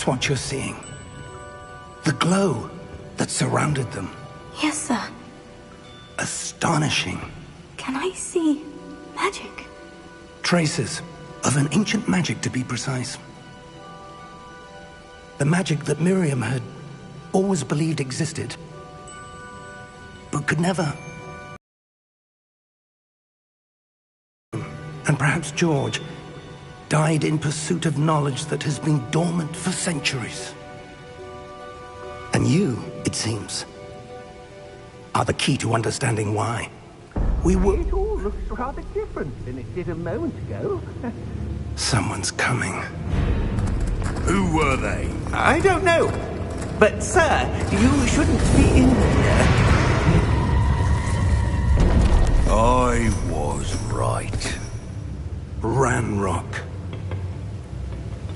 That's what you're seeing. The glow that surrounded them. Yes, sir. Astonishing. Can I see magic? Traces of an ancient magic, to be precise. The magic that Miriam had always believed existed, but could never. And perhaps George died in pursuit of knowledge that has been dormant for centuries. And you, it seems, are the key to understanding why. We were... It all looks rather different than it did a moment ago. Someone's coming. Who were they? I don't know. But, sir, you shouldn't be in here. I was right. Ranrock.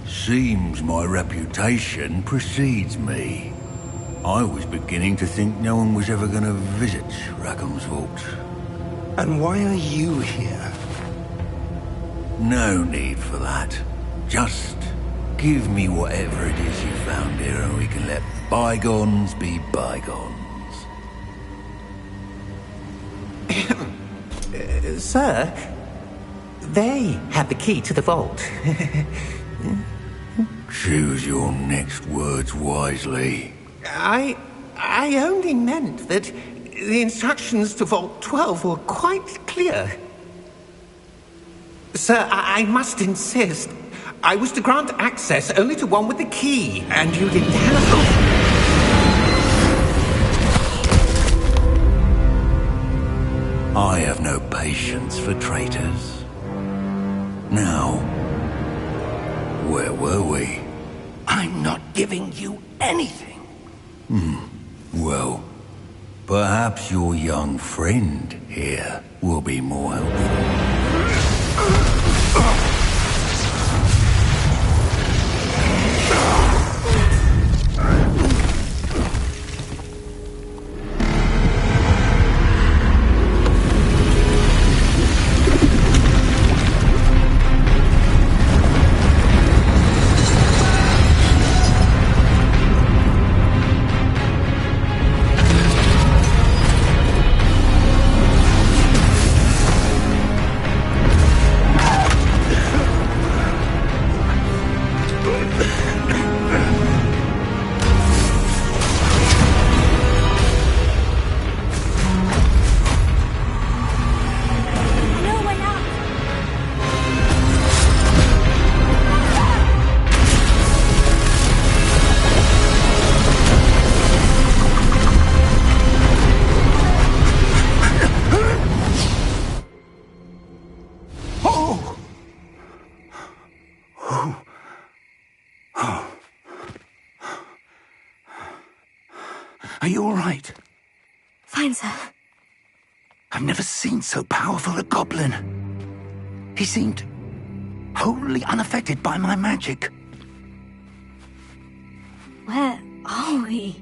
Seems my reputation precedes me. I was beginning to think no one was ever going to visit Rackham's vault. And why are you here? No need for that. Just give me whatever it is you found here and we can let bygones be bygones. Sir, they had the key to the vault. Choose your next words wisely. I only meant that the instructions to Vault 12 were quite clear. Sir, I must insist. I was to grant access only to one with the key, and you didn't have... I have no patience for traitors. Now, where were we? I'm not giving you anything. Well, perhaps your young friend here will be more helpful. Are you all right? Fine, sir. I've never seen so powerful a goblin. He seemed wholly unaffected by my magic. Where are we?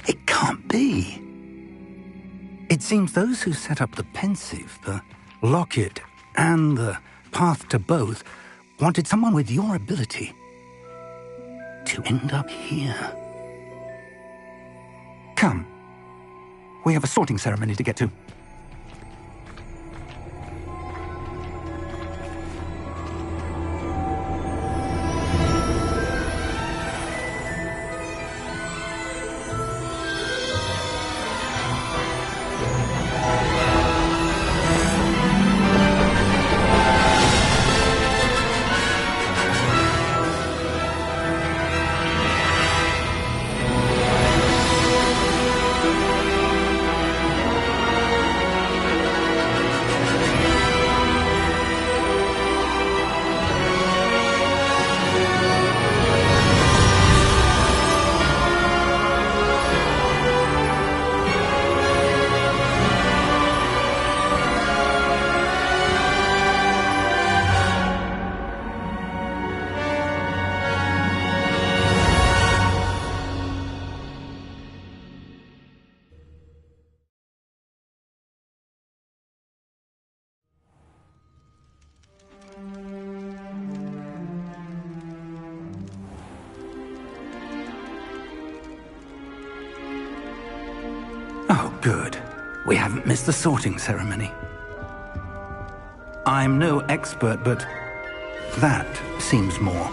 It can't be. It seems those who set up the pensive, the locket, and the path to both wanted someone with your ability to end up here. Come. We have a sorting ceremony to get to. Oh, good. We haven't missed the sorting ceremony. I'm no expert, but that seems more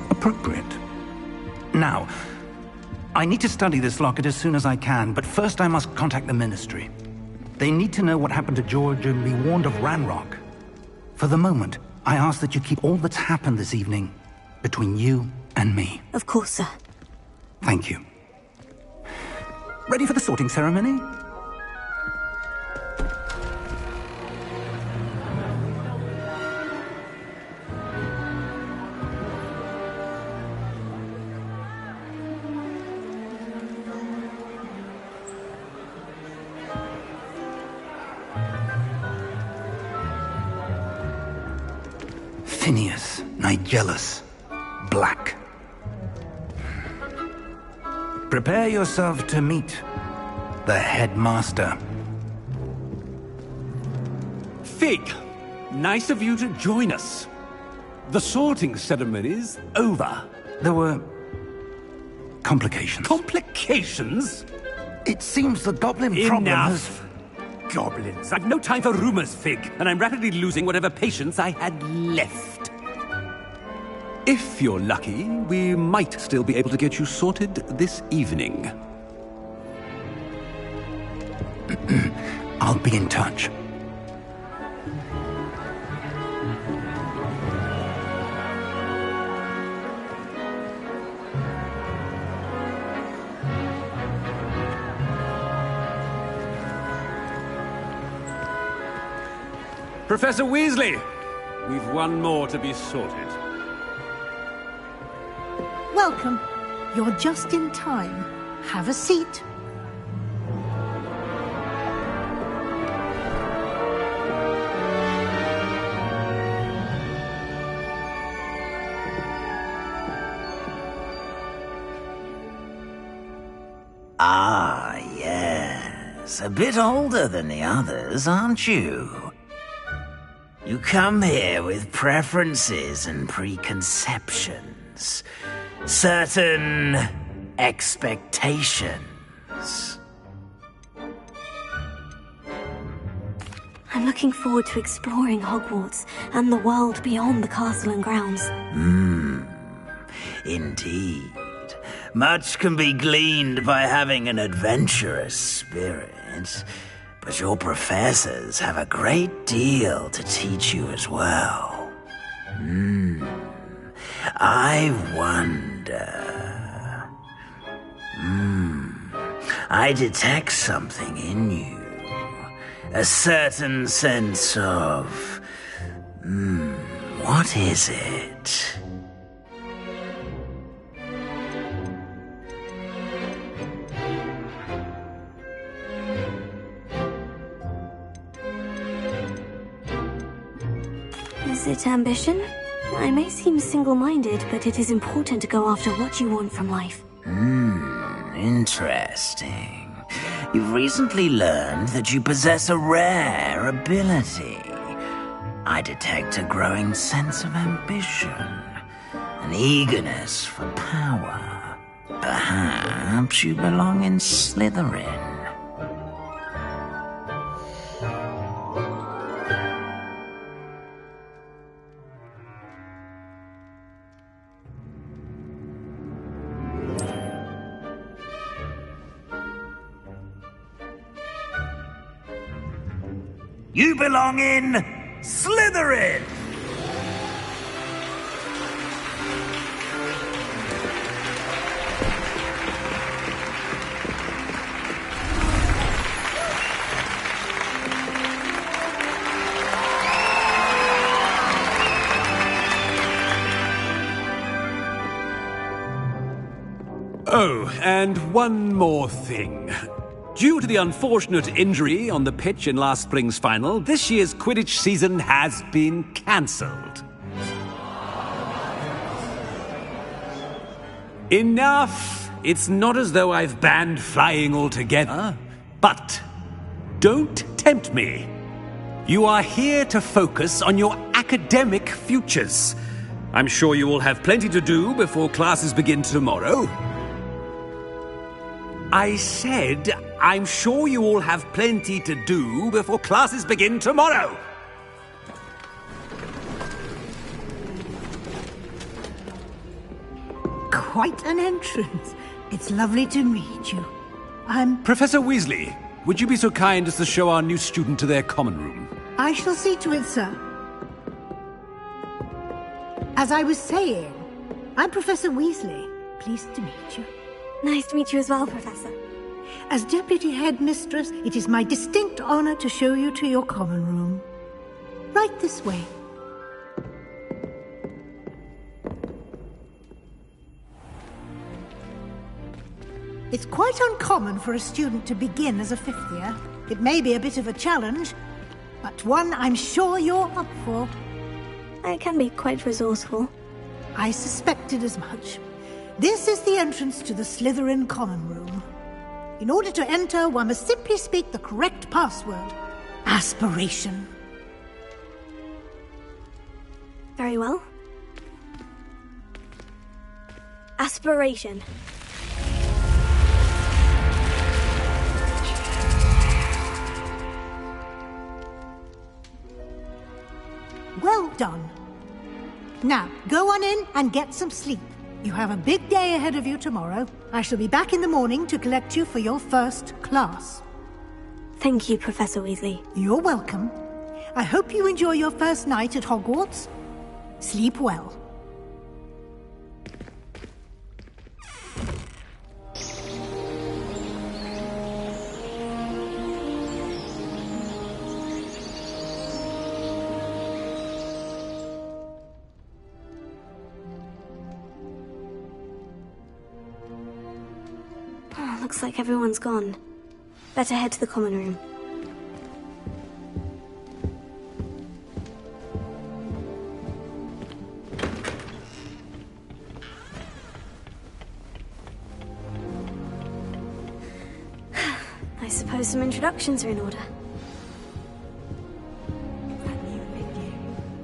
appropriate. Now, I need to study this locket as soon as I can, but first I must contact the Ministry. They need to know what happened to George and be warned of Ranrock. For the moment, I ask that you keep all that's happened this evening between you and me. Of course, sir. Thank you. Ready for the sorting ceremony? Phineas, Nigellus, Black. Prepare yourself to meet the headmaster. Fig, nice of you to join us. The sorting ceremony's over. There were complications. Complications? It seems the goblin problem has... Enough! Goblins. I've no time for rumors, Fig, and I'm rapidly losing whatever patience I had left. If you're lucky, we might still be able to get you sorted this evening. I'll be in touch. Professor Weasley, we've one more to be sorted. Welcome. You're just in time. Have a seat. Ah, yes. A bit older than the others, aren't you? You come here with preferences and preconceptions. Certain expectations. I'm looking forward to exploring Hogwarts and the world beyond the castle and grounds. Indeed. Much can be gleaned by having an adventurous spirit, but your professors have a great deal to teach you as well. I wonder... I detect something in you. A certain sense of... what is it? Is it ambition? I may seem single-minded, but it is important to go after what you want from life. Interesting. You've recently learned that you possess a rare ability. I detect a growing sense of ambition, an eagerness for power. Perhaps you belong in Slytherin. You belong in Slytherin! Oh, and one more thing. Due to the unfortunate injury on the pitch in last spring's final, this year's Quidditch season has been cancelled. Enough! It's not as though I've banned flying altogether, but don't tempt me. You are here to focus on your academic futures. I'm sure you will have plenty to do before classes begin tomorrow. I said, I'm sure you all have plenty to do before classes begin tomorrow. Quite an entrance. It's lovely to meet you. Professor Weasley, would you be so kind as to show our new student to their common room? I shall see to it, sir. As I was saying, I'm Professor Weasley. Pleased to meet you. Nice to meet you as well, Professor. As Deputy Headmistress, it is my distinct honor to show you to your common room. Right this way. It's quite uncommon for a student to begin as a fifth year. It may be a bit of a challenge, but one I'm sure you're up for. I can be quite resourceful. I suspected as much. This is the entrance to the Slytherin common room. In order to enter, one must simply speak the correct password. Aspiration. Very well. Aspiration. Well done. Now, go on in and get some sleep. You have a big day ahead of you tomorrow. I shall be back in the morning to collect you for your first class. Thank you, Professor Weasley. You're welcome. I hope you enjoy your first night at Hogwarts. Sleep well. Looks like everyone's gone. Better head to the common room. I suppose some introductions are in order.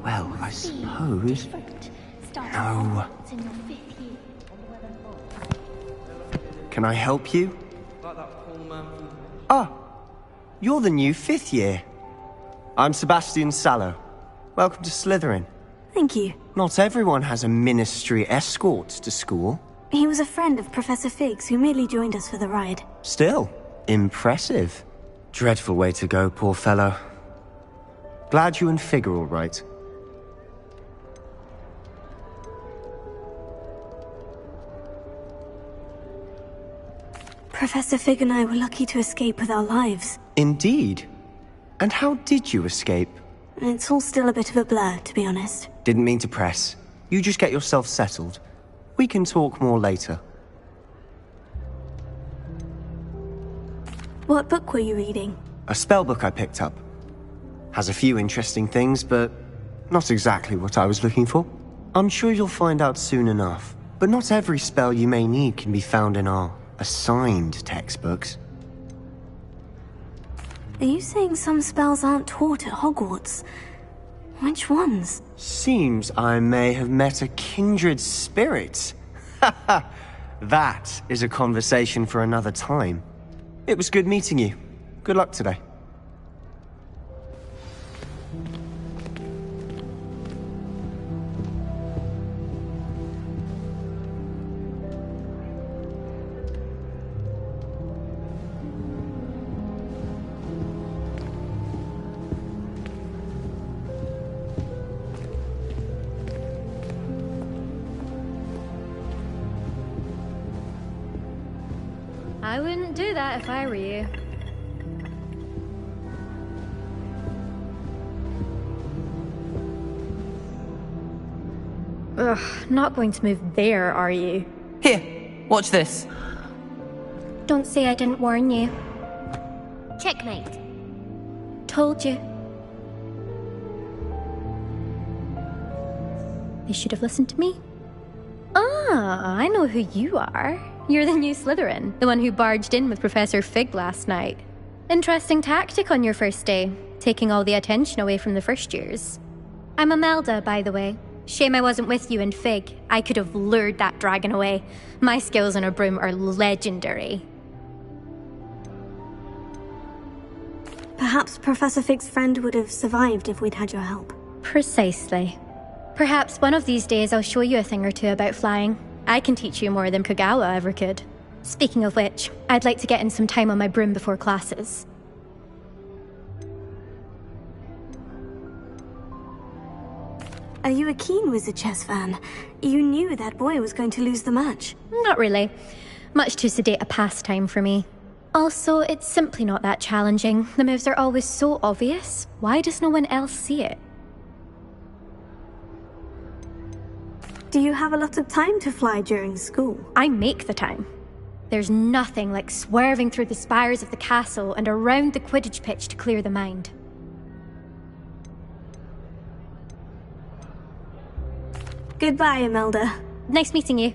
Well, I suppose... No. Can I help you? Ah, you're the new fifth year. I'm Sebastian Sallow. Welcome to Slytherin. Thank you. Not everyone has a ministry escort to school. He was a friend of Professor Fig's who merely joined us for the ride. Still, impressive. Dreadful way to go, poor fellow. Glad you and Fig are all right. Professor Fig and I were lucky to escape with our lives. Indeed. And how did you escape? It's all still a bit of a blur, to be honest. Didn't mean to press. You just get yourself settled. We can talk more later. What book were you reading? A spellbook I picked up. Has a few interesting things, but not exactly what I was looking for. I'm sure you'll find out soon enough. But not every spell you may need can be found in our assigned textbooks. Are you saying some spells aren't taught at Hogwarts? Which ones? Seems I may have met a kindred spirit. That is a conversation for another time. It was good meeting you. Good luck today. I wouldn't do that if I were you. Ugh, not going to move there, are you? Here, watch this. Don't say I didn't warn you. Checkmate. Told you. They should have listened to me. Ah, I know who you are. You're the new Slytherin, the one who barged in with Professor Fig last night. Interesting tactic on your first day, taking all the attention away from the first years. I'm Imelda, by the way. Shame I wasn't with you and Fig. I could have lured that dragon away. My skills on a broom are legendary. Perhaps Professor Fig's friend would have survived if we'd had your help. Precisely. Perhaps one of these days I'll show you a thing or two about flying. I can teach you more than Kogawa ever could. Speaking of which, I'd like to get in some time on my broom before classes. Are you a keen Wizard chess fan? You knew that boy was going to lose the match. Not really. Much too sedate a pastime for me. Also, it's simply not that challenging. The moves are always so obvious. Why does no one else see it? Do you have a lot of time to fly during school? I make the time. There's nothing like swerving through the spires of the castle and around the Quidditch pitch to clear the mind. Goodbye, Imelda. Nice meeting you.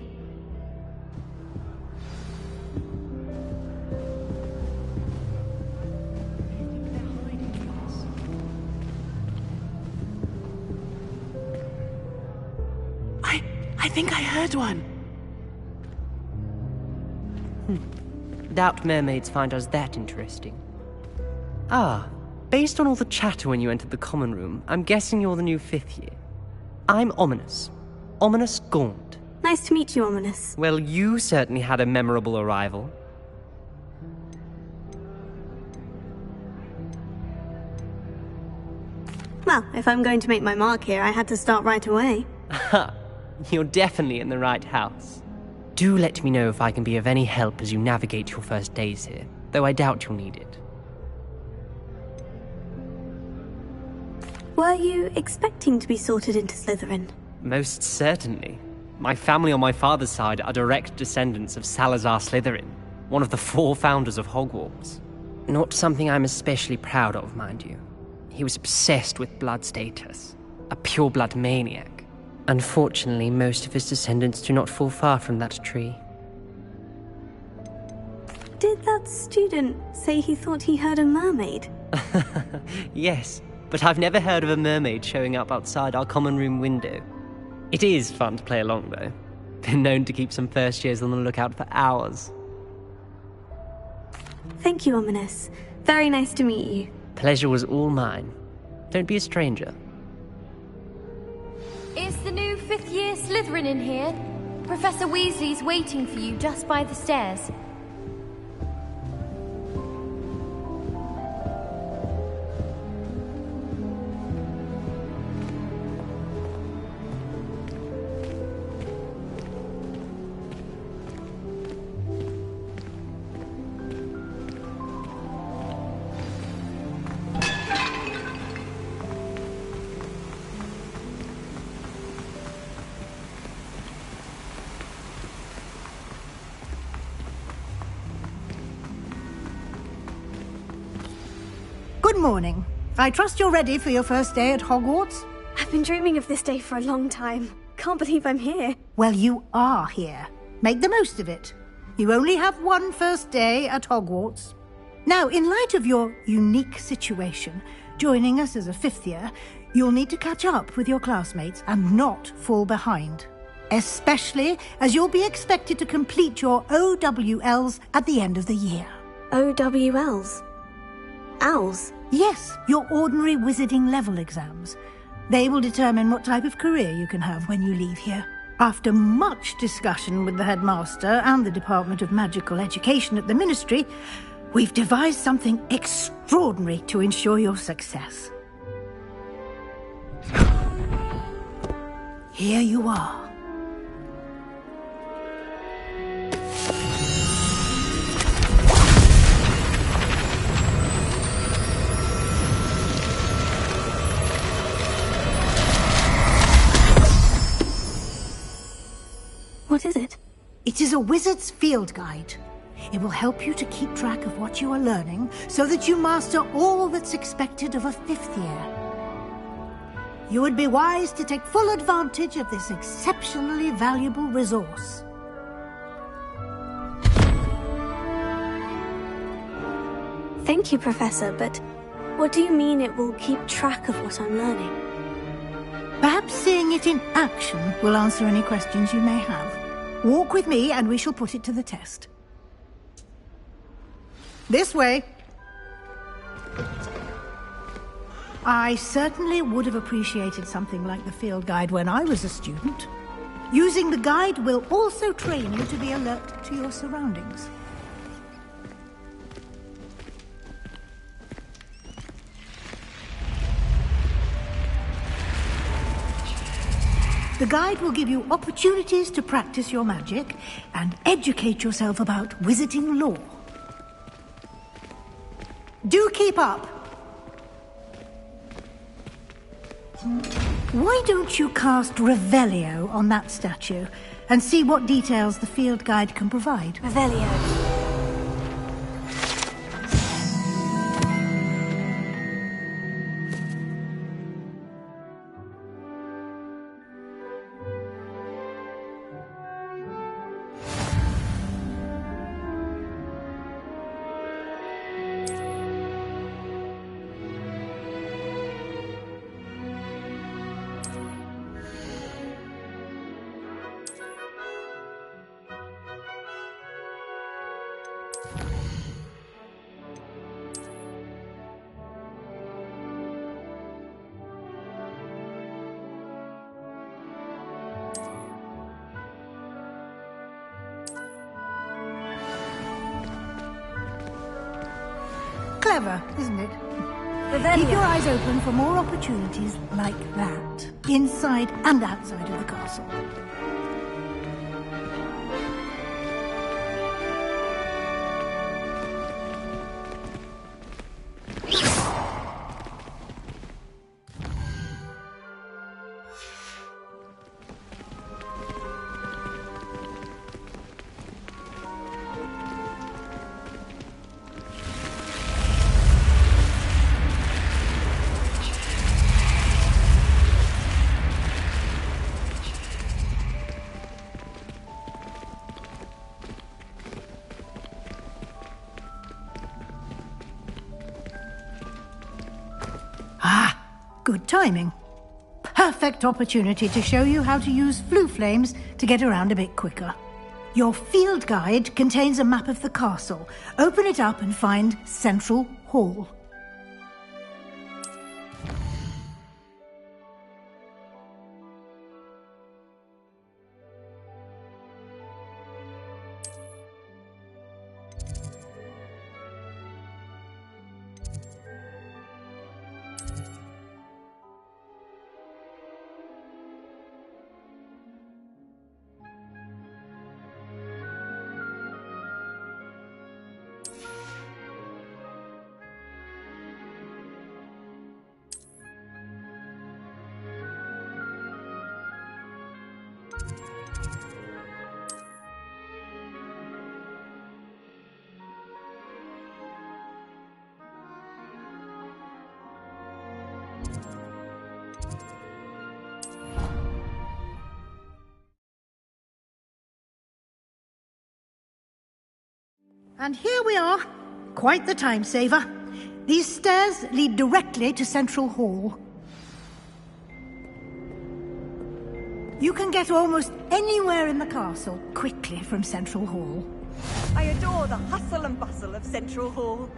I think I heard one. Doubt mermaids find us that interesting. Ah, based on all the chatter when you entered the common room, I'm guessing you're the new 5th year. I'm Ominous. Ominous Gaunt. Nice to meet you, Ominous. Well, you certainly had a memorable arrival. Well, if I'm going to make my mark here, I had to start right away. Ha! You're definitely in the right house. Do let me know if I can be of any help as you navigate your first days here, though I doubt you'll need it. Were you expecting to be sorted into Slytherin? Most certainly. My family on my father's side are direct descendants of Salazar Slytherin, one of the 4 founders of Hogwarts. Not something I'm especially proud of, mind you. He was obsessed with blood status, a pure-blood maniac. Unfortunately, most of his descendants do not fall far from that tree. Did that student say he thought he heard a mermaid? Yes, but I've never heard of a mermaid showing up outside our common room window. It is fun to play along, though. Been known to keep some first years on the lookout for hours. Thank you, Ominous. Very nice to meet you. Pleasure was all mine. Don't be a stranger. Is the new 5th year Slytherin in here? Professor Weasley's waiting for you just by the stairs. Good morning. I trust you're ready for your first day at Hogwarts? I've been dreaming of this day for a long time. Can't believe I'm here. Well, you are here. Make the most of it. You only have one first day at Hogwarts. Now, in light of your unique situation, joining us as a 5th year, you'll need to catch up with your classmates and not fall behind. Especially as you'll be expected to complete your OWLs at the end of the year. OWLs? Owls? Yes, your ordinary wizarding level exams. They will determine what type of career you can have when you leave here. After much discussion with the headmaster and the Department of Magical Education at the Ministry, we've devised something extraordinary to ensure your success. Here you are. What is it? It is a wizard's field guide. It will help you to keep track of what you are learning so that you master all that's expected of a 5th year. You would be wise to take full advantage of this exceptionally valuable resource. Thank you, Professor, but what do you mean it will keep track of what I'm learning? Perhaps seeing it in action will answer any questions you may have. Walk with me and we shall put it to the test. This way. I certainly would have appreciated something like the field guide when I was a student. Using the guide will also train you to be alert to your surroundings. The guide will give you opportunities to practice your magic and educate yourself about wizarding lore. Do keep up! Why don't you cast Revelio on that statue and see what details the field guide can provide? Revelio. Clever, isn't it? Keep your eyes open for more opportunities like that, inside and outside of the castle. Good timing. Perfect opportunity to show you how to use flue flames to get around a bit quicker. Your field guide contains a map of the castle. Open it up and find Central Hall. And here we are. Quite the time saver. These stairs lead directly to Central Hall. You can get almost anywhere in the castle quickly from Central Hall. I adore the hustle and bustle of Central Hall.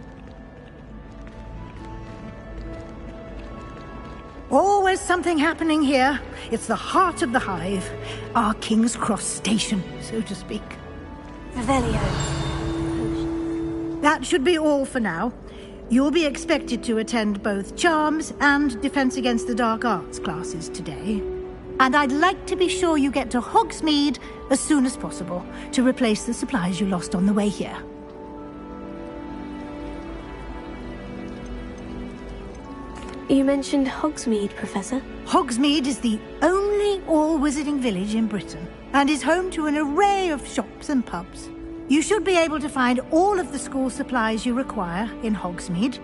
Always something happening here. It's the heart of the hive. Our King's Cross station, so to speak. Revelio. That should be all for now. You'll be expected to attend both Charms and Defense Against the Dark Arts classes today. And I'd like to be sure you get to Hogsmeade as soon as possible to replace the supplies you lost on the way here. You mentioned Hogsmeade, Professor. Hogsmeade is the only all-wizarding village in Britain and is home to an array of shops and pubs. You should be able to find all of the school supplies you require in Hogsmeade.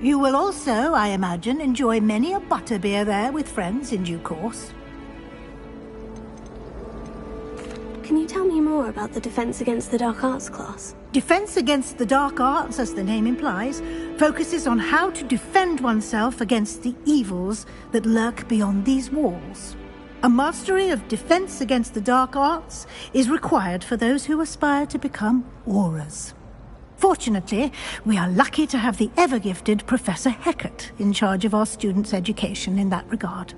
You will also, I imagine, enjoy many a butterbeer there with friends in due course. Can you tell me more about the Defense Against the Dark Arts class? Defense Against the Dark Arts, as the name implies, focuses on how to defend oneself against the evils that lurk beyond these walls. A mastery of Defense Against the Dark Arts is required for those who aspire to become Aurors. For Fortunately, we are lucky to have the ever-gifted Professor Hecat in charge of our students' education in that regard.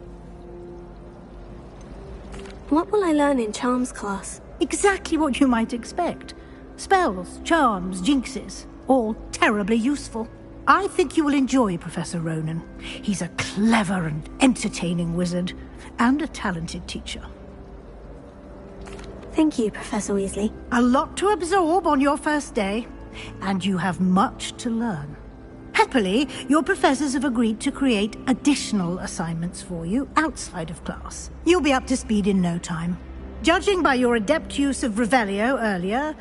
What will I learn in Charms class? Exactly what you might expect. Spells, charms, jinxes, all terribly useful. I think you will enjoy Professor Ronan. He's a clever and entertaining wizard, and a talented teacher. Thank you, Professor Weasley. A lot to absorb on your first day, and you have much to learn. Happily, your professors have agreed to create additional assignments for you outside of class. You'll be up to speed in no time. Judging by your adept use of Revelio earlier,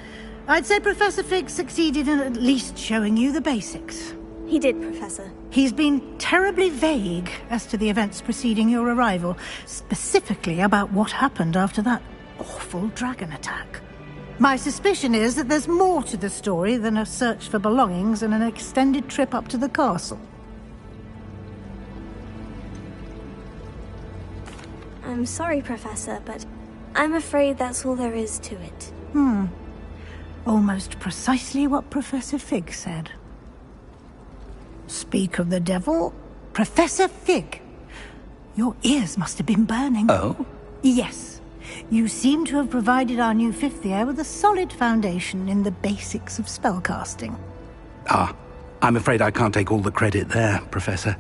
I'd say Professor Fig succeeded in at least showing you the basics. He did, Professor. He's been terribly vague as to the events preceding your arrival, specifically about what happened after that awful dragon attack. My suspicion is that there's more to the story than a search for belongings and an extended trip up to the castle. I'm sorry, Professor, but I'm afraid that's all there is to it. Almost precisely what Professor Fig said. Speak of the devil, Professor Fig. Your ears must have been burning. Oh? Yes. You seem to have provided our new fifth year with a solid foundation in the basics of spellcasting. Ah, I'm afraid I can't take all the credit there, Professor.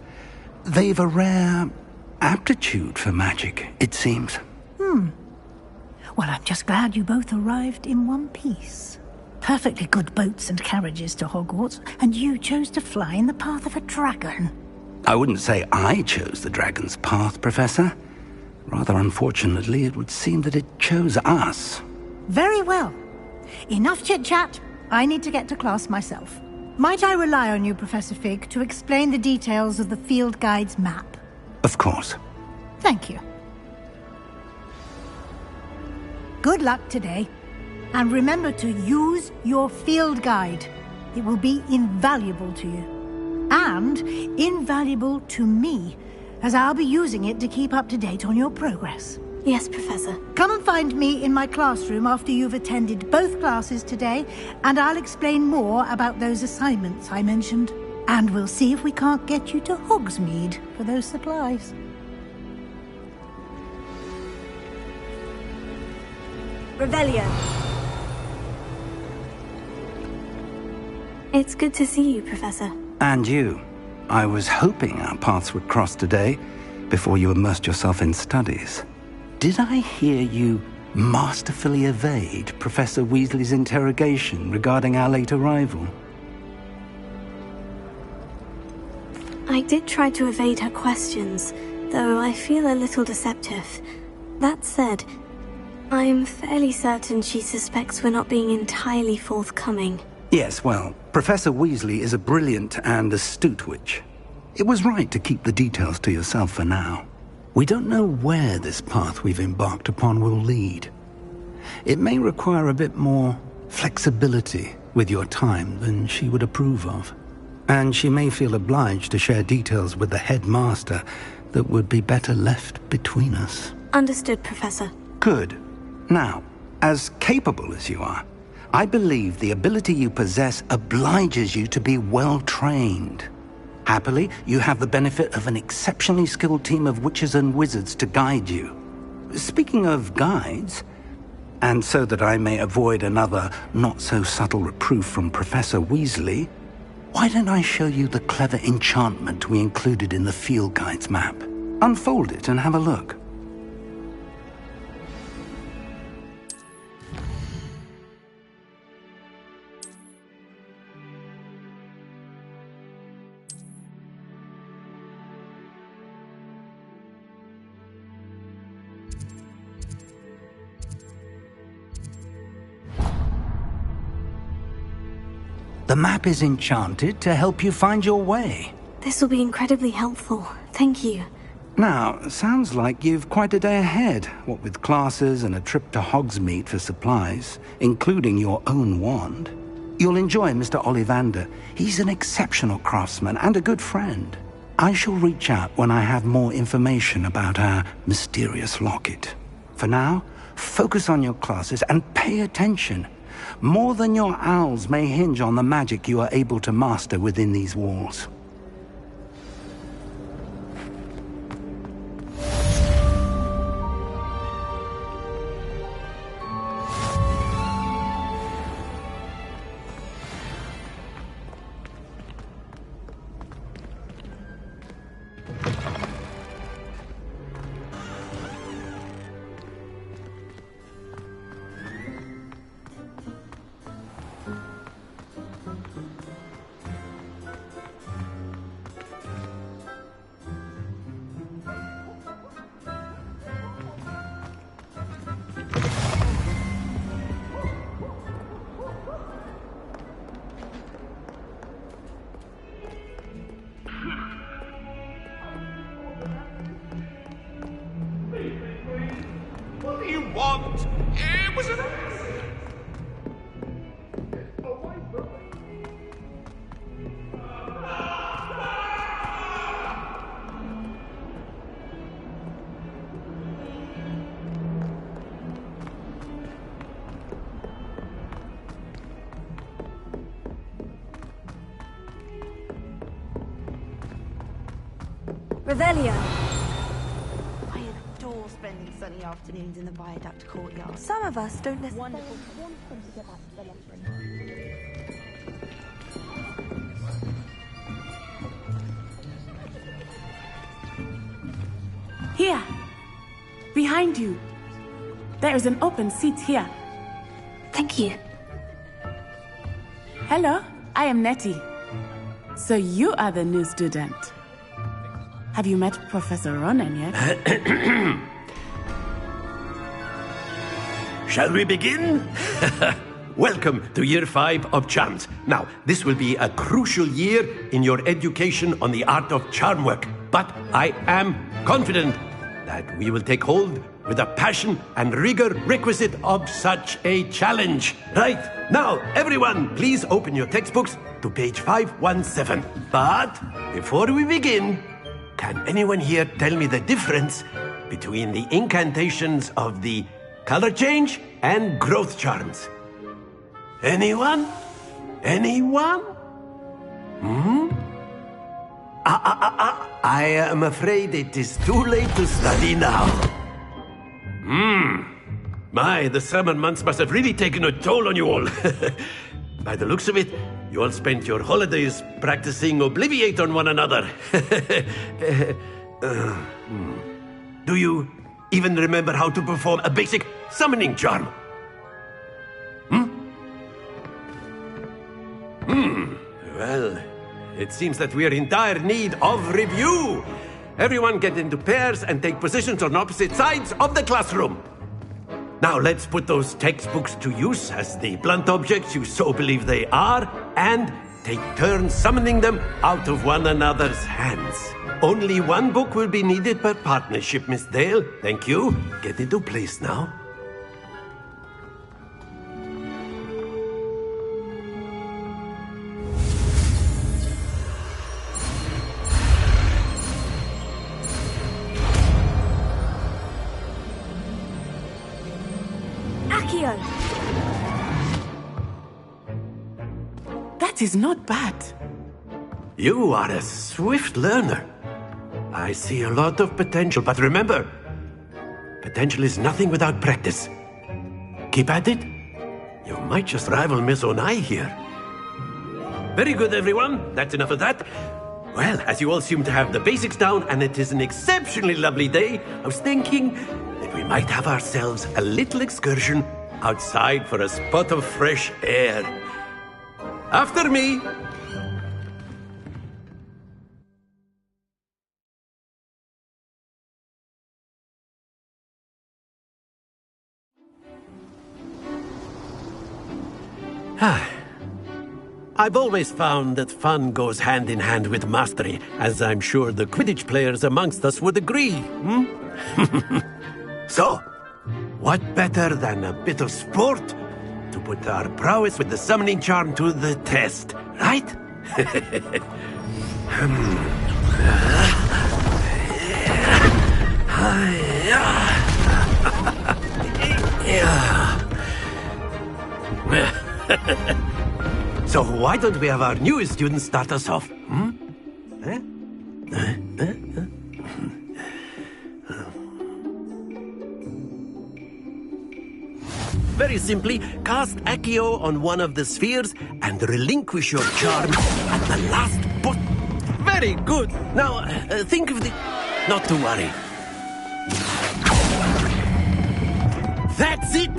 They've a rare aptitude for magic, it seems. Well, I'm just glad you both arrived in one piece. Perfectly good boats and carriages to Hogwarts, and you chose to fly in the path of a dragon. I wouldn't say I chose the dragon's path, Professor. Rather unfortunately, it would seem that it chose us. Very well. Enough chit-chat. I need to get to class myself. Might I rely on you, Professor Fig, to explain the details of the field guide's map? Of course. Thank you. Good luck today. And remember to use your field guide. It will be invaluable to you. And invaluable to me, as I'll be using it to keep up to date on your progress. Yes, Professor. Come and find me in my classroom after you've attended both classes today, and I'll explain more about those assignments I mentioned. And we'll see if we can't get you to Hogsmeade for those supplies. Revelio. It's good to see you, Professor. And you. I was hoping our paths would cross today, before you immersed yourself in studies. Did I hear you masterfully evade Professor Weasley's interrogation regarding our late arrival? I did try to evade her questions, though I feel a little deceptive. That said, I'm fairly certain she suspects we're not being entirely forthcoming. Yes, well, Professor Weasley is a brilliant and astute witch. It was right to keep the details to yourself for now. We don't know where this path we've embarked upon will lead. It may require a bit more flexibility with your time than she would approve of. And she may feel obliged to share details with the headmaster that would be better left between us. Understood, Professor. Good. Now, as capable as you are, I believe the ability you possess obliges you to be well-trained. Happily, you have the benefit of an exceptionally skilled team of witches and wizards to guide you. Speaking of guides, and so that I may avoid another not-so-subtle reproof from Professor Weasley, why don't I show you the clever enchantment we included in the field guide's map? Unfold it and have a look. The map is enchanted to help you find your way. This will be incredibly helpful. Thank you. Now, sounds like you've quite a day ahead, what with classes and a trip to Hogsmeade for supplies, including your own wand. You'll enjoy Mr. Ollivander. He's an exceptional craftsman and a good friend. I shall reach out when I have more information about our mysterious locket. For now, focus on your classes and pay attention. More than your owls may hinge on the magic you are able to master within these walls. What do you want? It was an... Revelio. I adore spending sunny afternoons in the viaduct courtyard. Some of us don't necessarily Wonderful. want them to get back to the library. Here! Behind you! There is an open seat here. Thank you. Hello, I am Nettie. So you are the new student. Have you met Professor Ronan yet? Shall we begin? Welcome to Year 5 of Charms. Now, this will be a crucial year in your education on the art of charm work. But I am confident that we will take hold with the passion and rigor requisite of such a challenge. Right, now, everyone, please open your textbooks to page 517. But before we begin, can anyone here tell me the difference between the incantations of the color change and growth charms? Anyone? Anyone? I am afraid it is too late to study now. My, the summer months must have really taken a toll on you all. By the looks of it, you all spent your holidays practicing Obliviate on one another. Do you even remember how to perform a basic summoning charm? Well, it seems that we are in dire need of review. Everyone get into pairs and take positions on opposite sides of the classroom. Now let's put those textbooks to use as the blunt objects you so believe they are, and take turns summoning them out of one another's hands. Only one book will be needed per partnership, Miss Dale. Thank you. Get into place now. That is not bad. You are a swift learner. I see a lot of potential, but remember, potential is nothing without practice. Keep at it. You might just rival Miss Onai here. Very good, everyone. That's enough of that. Well, as you all seem to have the basics down, and it is an exceptionally lovely day, I was thinking that we might have ourselves a little excursion outside for a spot of fresh air. After me. I've always found that fun goes hand in hand with mastery, as I'm sure the Quidditch players amongst us would agree. So, what better than a bit of sport to put our prowess with the summoning charm to the test, right? So why don't we have our newest student start us off? Hmm? Eh? Very simply, cast Accio on one of the spheres and relinquish your charm at the last bot. Very good. Now, think of the... Not to worry. That's it!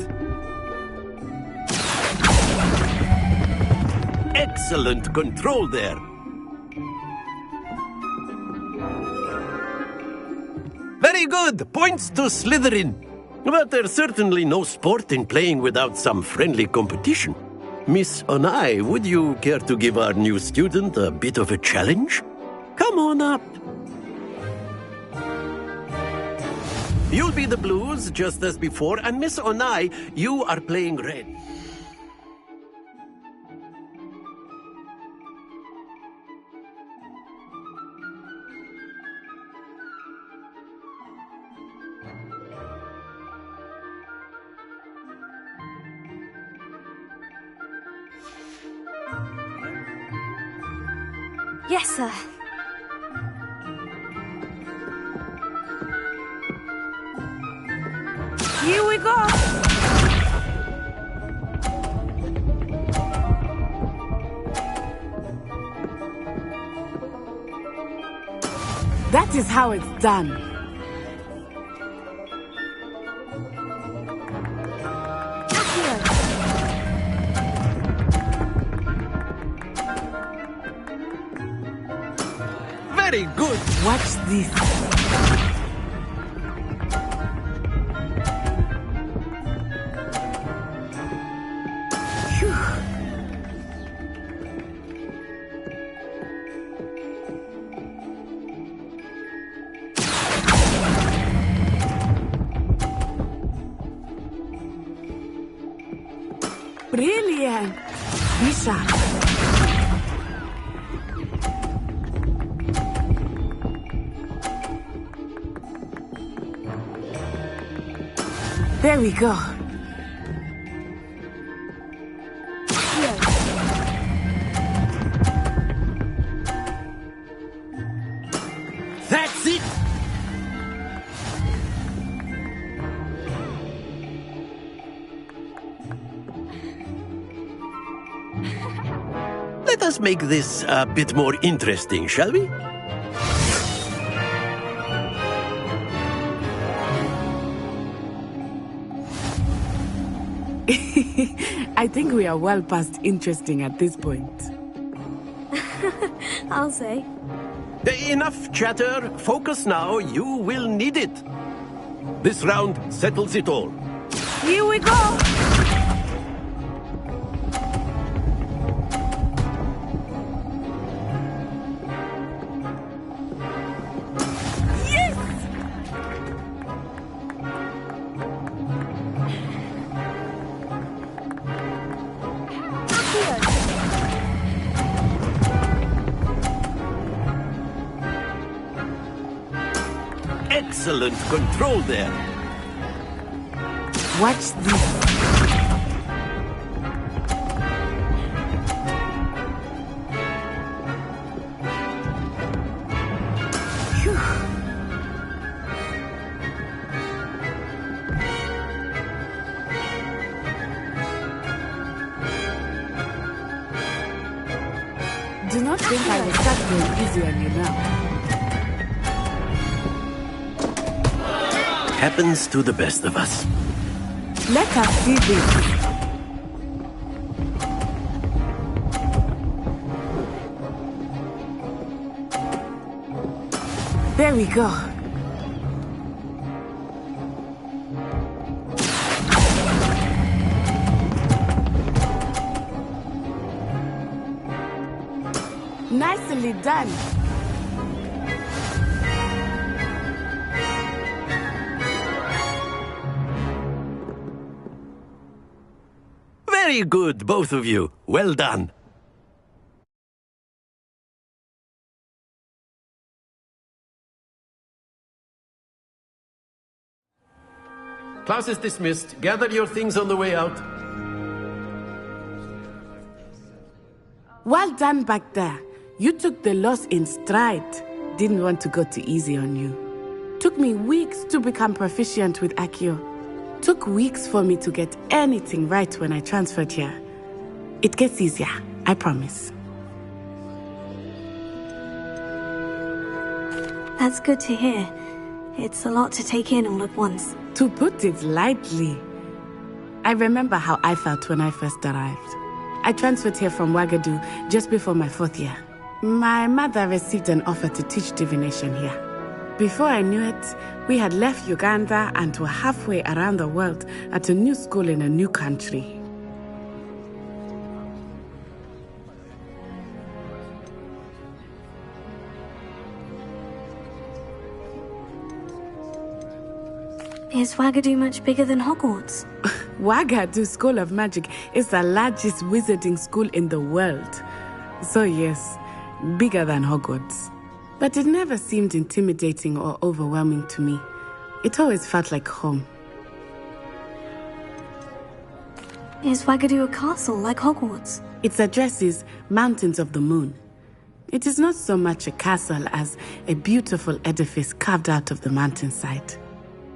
Excellent control there. Very good. Points to Slytherin. But there's certainly no sport in playing without some friendly competition. Miss Onai, would you care to give our new student a bit of a challenge? Come on up. You'll be the blues, just as before, and Miss Onai, you are playing red. Yes, sir. Here we go! That is how it's done. Very good. Watch this. Brilliant! Be sharp. There we go. That's it! Let us make this a bit more interesting, shall we? I think we are well past interesting at this point. I'll say. Enough chatter. Focus now. You will need it. This round settles it all. Here we go! Excellent control there. Watch this. Phew. Do not think I will start going easy on you now. Happens to the best of us. Let us see this. There we go. Nicely done. Very good, both of you. Well done. Class is dismissed. Gather your things on the way out. Well done back there. You took the loss in stride. Didn't want to go too easy on you. Took me weeks to become proficient with Accio. Took weeks for me to get anything right when I transferred here. It gets easier, I promise. That's good to hear. It's a lot to take in all at once. To put it lightly, I remember how I felt when I first arrived. I transferred here from Ouagadougou just before my 4th year. My mother received an offer to teach divination here. Before I knew it, we had left Uganda and were halfway around the world at a new school in a new country. Is Ouagadougou much bigger than Hogwarts? Ouagadougou School of Magic is the largest wizarding school in the world. So yes, bigger than Hogwarts. But it never seemed intimidating or overwhelming to me. It always felt like home. Is Ouagadougou a castle like Hogwarts? Its address is Mountains of the Moon. It is not so much a castle as a beautiful edifice carved out of the mountainside.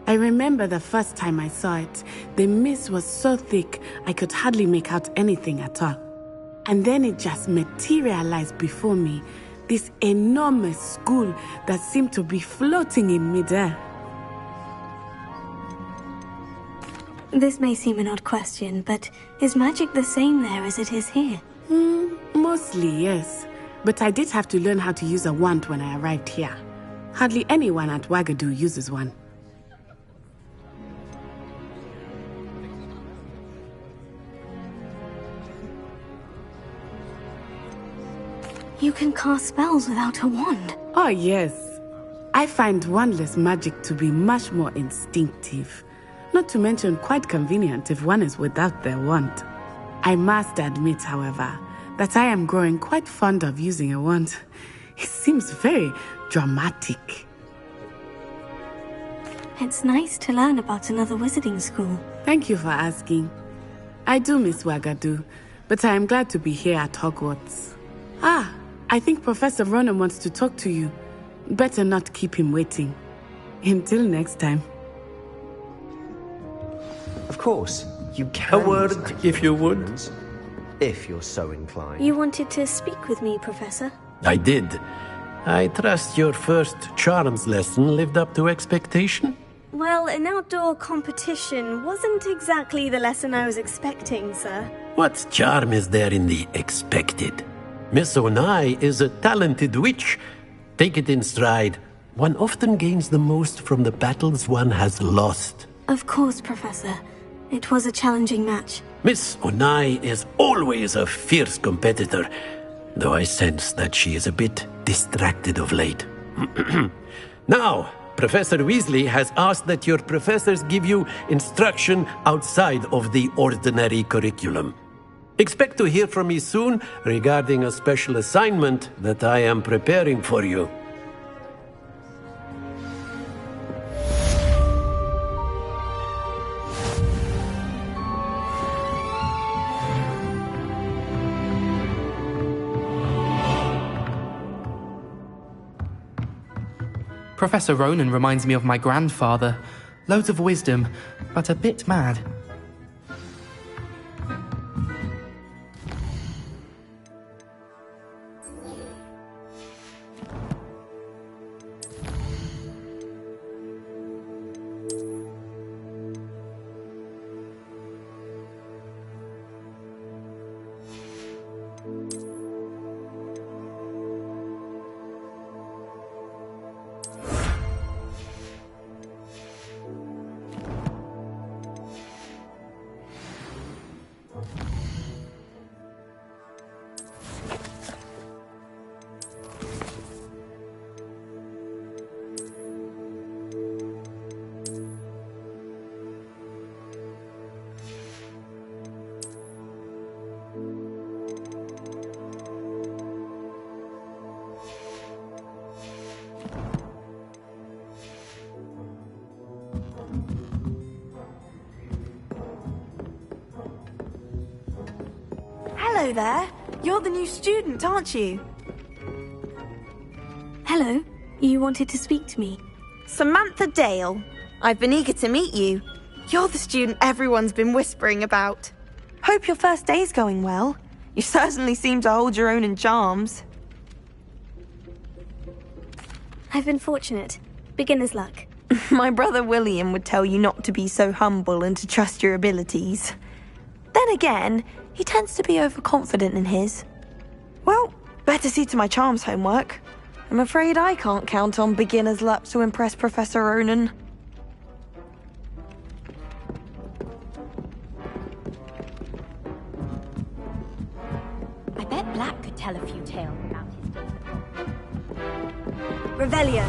I remember the first time I saw it, the mist was so thick I could hardly make out anything at all. And then it just materialized before me, this enormous school that seemed to be floating in midair. This may seem an odd question, but is magic the same there as it is here? Mostly, yes. But I did have to learn how to use a wand when I arrived here. Hardly anyone at Ouagadougou uses one. You can cast spells without a wand. Oh, yes. I find wandless magic to be much more instinctive. Not to mention quite convenient if one is without their wand. I must admit, however, that I am growing quite fond of using a wand. It seems very dramatic. It's nice to learn about another wizarding school. Thank you for asking. I do miss Ouagadougou, but I am glad to be here at Hogwarts. I think Professor Ronan wants to talk to you. Better not keep him waiting. Until next time. Of course, you can. A word, if you would. If you're so inclined. You wanted to speak with me, Professor? I did. I trust your first charms lesson lived up to expectation? Well, an outdoor competition wasn't exactly the lesson I was expecting, sir. What charm is there in the expected? Miss Onai is a talented witch. Take it in stride. One often gains the most from the battles one has lost. Of course, Professor. It was a challenging match. Miss Onai is always a fierce competitor, though I sense that she is a bit distracted of late. Now, Professor Weasley has asked that your professors give you instruction outside of the ordinary curriculum. Expect to hear from me soon regarding a special assignment that I am preparing for you. Professor Ronan reminds me of my grandfather. Loads of wisdom, but a bit mad. Hello there. You're the new student, aren't you? Hello. You wanted to speak to me? Samantha Dale. I've been eager to meet you. You're the student everyone's been whispering about. Hope your first day's going well. You certainly seem to hold your own in charms. I've been fortunate. Beginner's luck. My brother William would tell you not to be so humble and to trust your abilities. Then again, he tends to be overconfident in his. Well, better see to my charms homework. I'm afraid I can't count on beginner's luck to impress Professor Ronan. I bet Black could tell a few tales about his days. Revelio.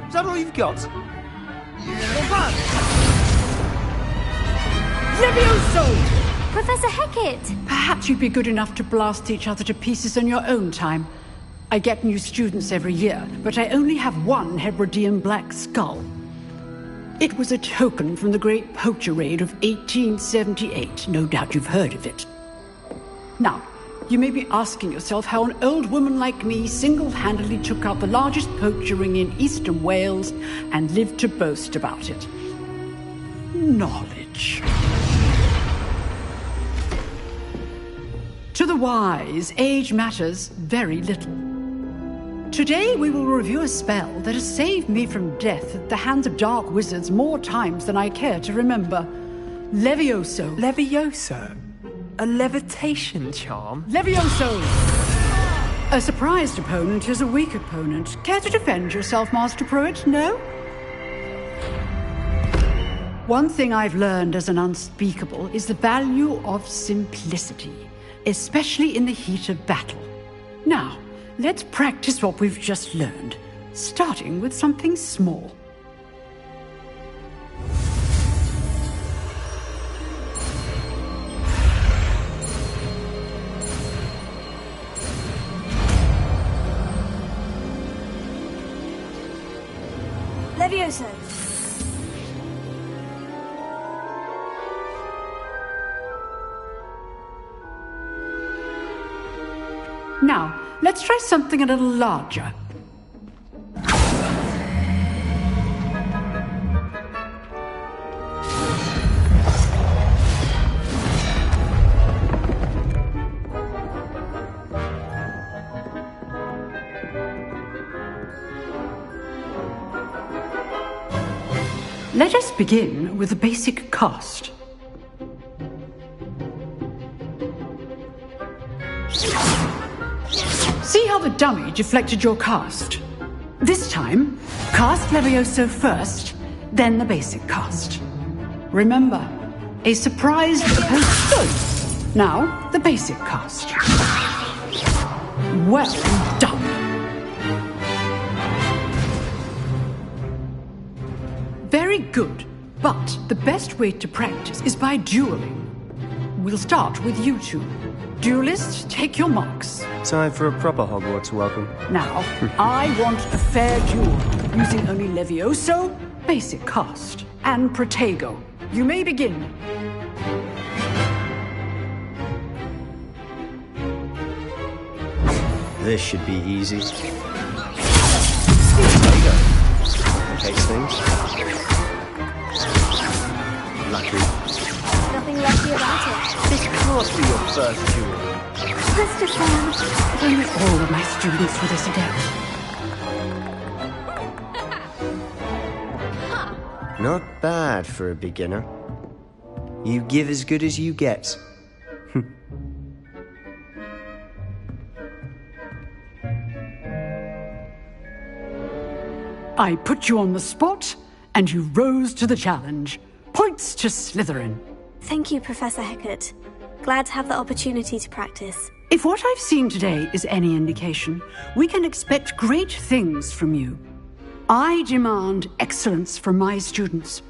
Is that all you've got? Levioso! Professor Hecat! Perhaps you'd be good enough to blast each other to pieces in your own time. I get new students every year, but I only have one Hebridean black skull. It was a token from the Great Poacher Raid of 1878. No doubt you've heard of it. Now, you may be asking yourself how an old woman like me single-handedly took out the largest poacher ring in eastern Wales and lived to boast about it. Knowledge. To the wise, age matters very little. Today we will review a spell that has saved me from death at the hands of dark wizards more times than I care to remember. Levioso. Levioso? A levitation charm? Levioso! A surprised opponent is a weak opponent. Care to defend yourself, Master Pruitt? No? One thing I've learned as an unspeakable is the value of simplicity, especially in the heat of battle. Now, let's practice what we've just learned, starting with something small. Levioso. Now, let's try something a little larger. Let us begin with the basic cast. See how the dummy deflected your cast? This time, cast Levioso first, then the basic cast. Remember, a surprised opponent. Now, the basic cast. Well done. Very good, but the best way to practice is by dueling. We'll start with you two. Duelists, take your marks. Time for a proper Hogwarts welcome. Now, I want a fair duel, using only Levioso, basic cast, and Protego. You may begin. This should be easy. There you go. Complicates things. Lucky. Nothing lucky about it. This can't be your first duel. Mr. Sam. If only all of my students were this adept. Not bad for a beginner. You give as good as you get. I put you on the spot, and you rose to the challenge. Points to Slytherin. Thank you, Professor Hecat. Glad to have the opportunity to practice. If what I've seen today is any indication, we can expect great things from you. I demand excellence from my students.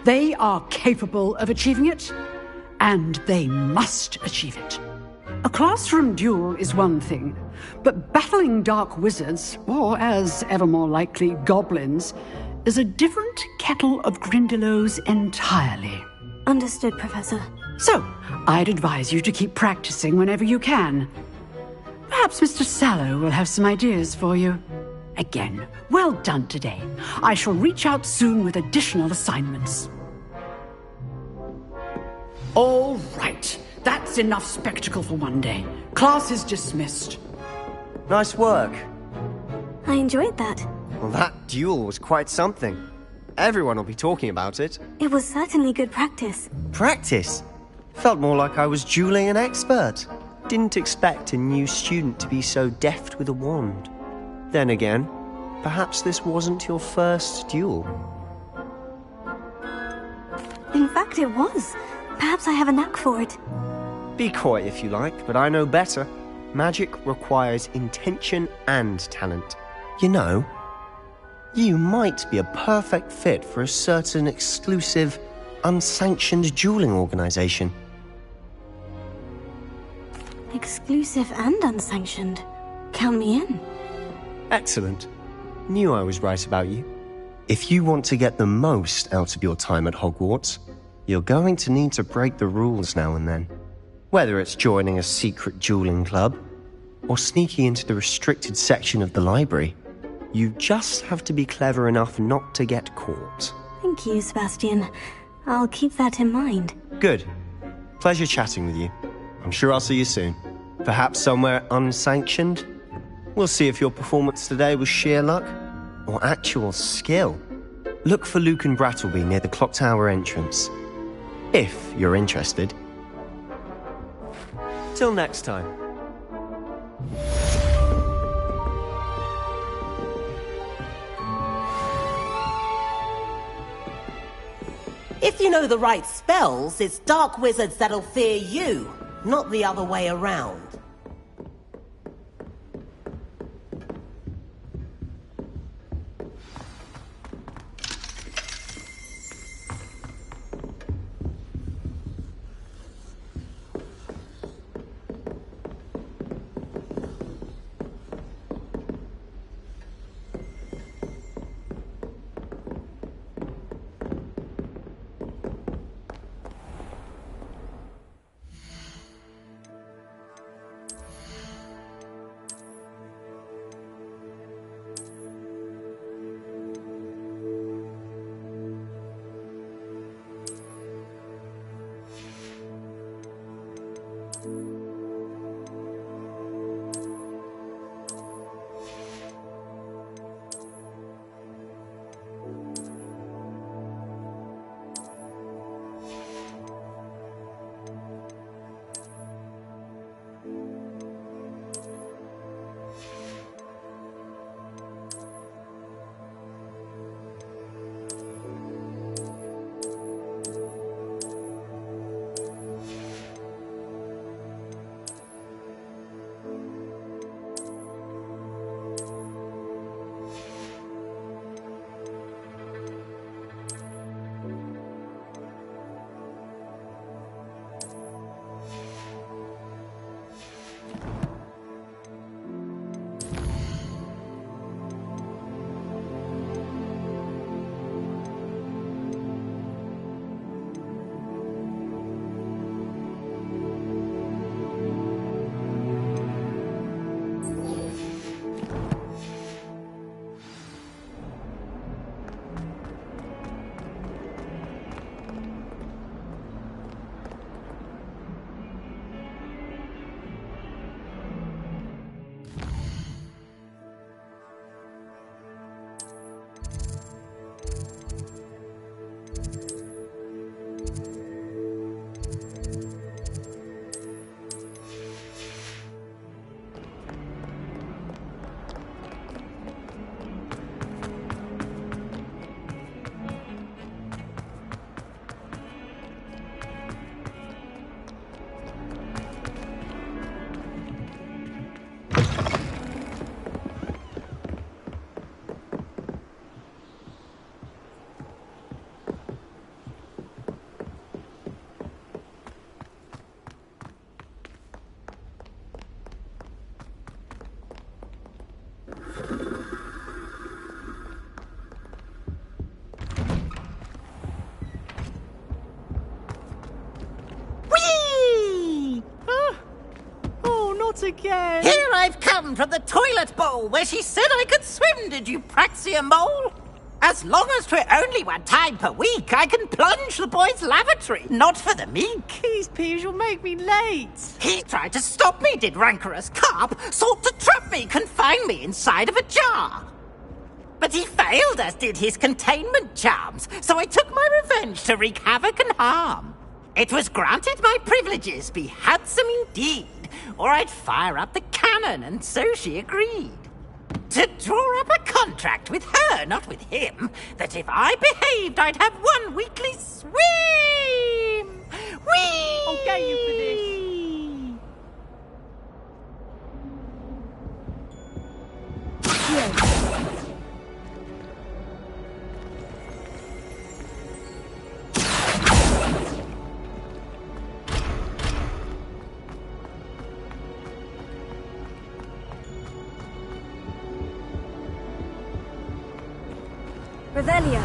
They are capable of achieving it, and they must achieve it. A classroom duel is one thing, but battling dark wizards, or as ever more likely, goblins, is a different kettle of Grindylows entirely. Understood, Professor. So, I'd advise you to keep practicing whenever you can. Perhaps Mr. Sallow will have some ideas for you. Again, well done today. I shall reach out soon with additional assignments. All right. That's enough spectacle for one day. Class is dismissed. Nice work. I enjoyed that. Well, that duel was quite something. Everyone will be talking about it. It was certainly good practice. Practice? Felt more like I was dueling an expert. Didn't expect a new student to be so deft with a wand. Then again, perhaps this wasn't your first duel. In fact, it was. Perhaps I have a knack for it. Be coy if you like, but I know better. Magic requires intention and talent. You know, you might be a perfect fit for a certain exclusive, unsanctioned dueling organization. Exclusive and unsanctioned. Count me in. Excellent. Knew I was right about you. If you want to get the most out of your time at Hogwarts, you're going to need to break the rules now and then. Whether it's joining a secret dueling club, or sneaking into the restricted section of the library, you just have to be clever enough not to get caught. Thank you, Sebastian. I'll keep that in mind. Good. Pleasure chatting with you. I'm sure I'll see you soon. Perhaps somewhere unsanctioned? We'll see if your performance today was sheer luck or actual skill. Look for Luke and Brattleby near the clock tower entrance. If you're interested. Till next time. If you know the right spells, it's dark wizards that'll fear you, not the other way around. again. Here I've come from the toilet bowl where she said I could swim, did you praxia mole? As long as 'twere only one time per week, I can plunge the boy's lavatory, not for the meek. These peas will make me late. He tried to stop me, did rancorous carp, sought to trap me, confine me inside of a jar. But he failed, as did his containment charms, so I took my revenge to wreak havoc and harm. It was granted my privileges be handsome indeed, or I'd fire up the cannon, and so she agreed. To draw up a contract with her, not with him, that if I behaved, I'd have one weekly swim! Whee! I'll get you for this. Revelio.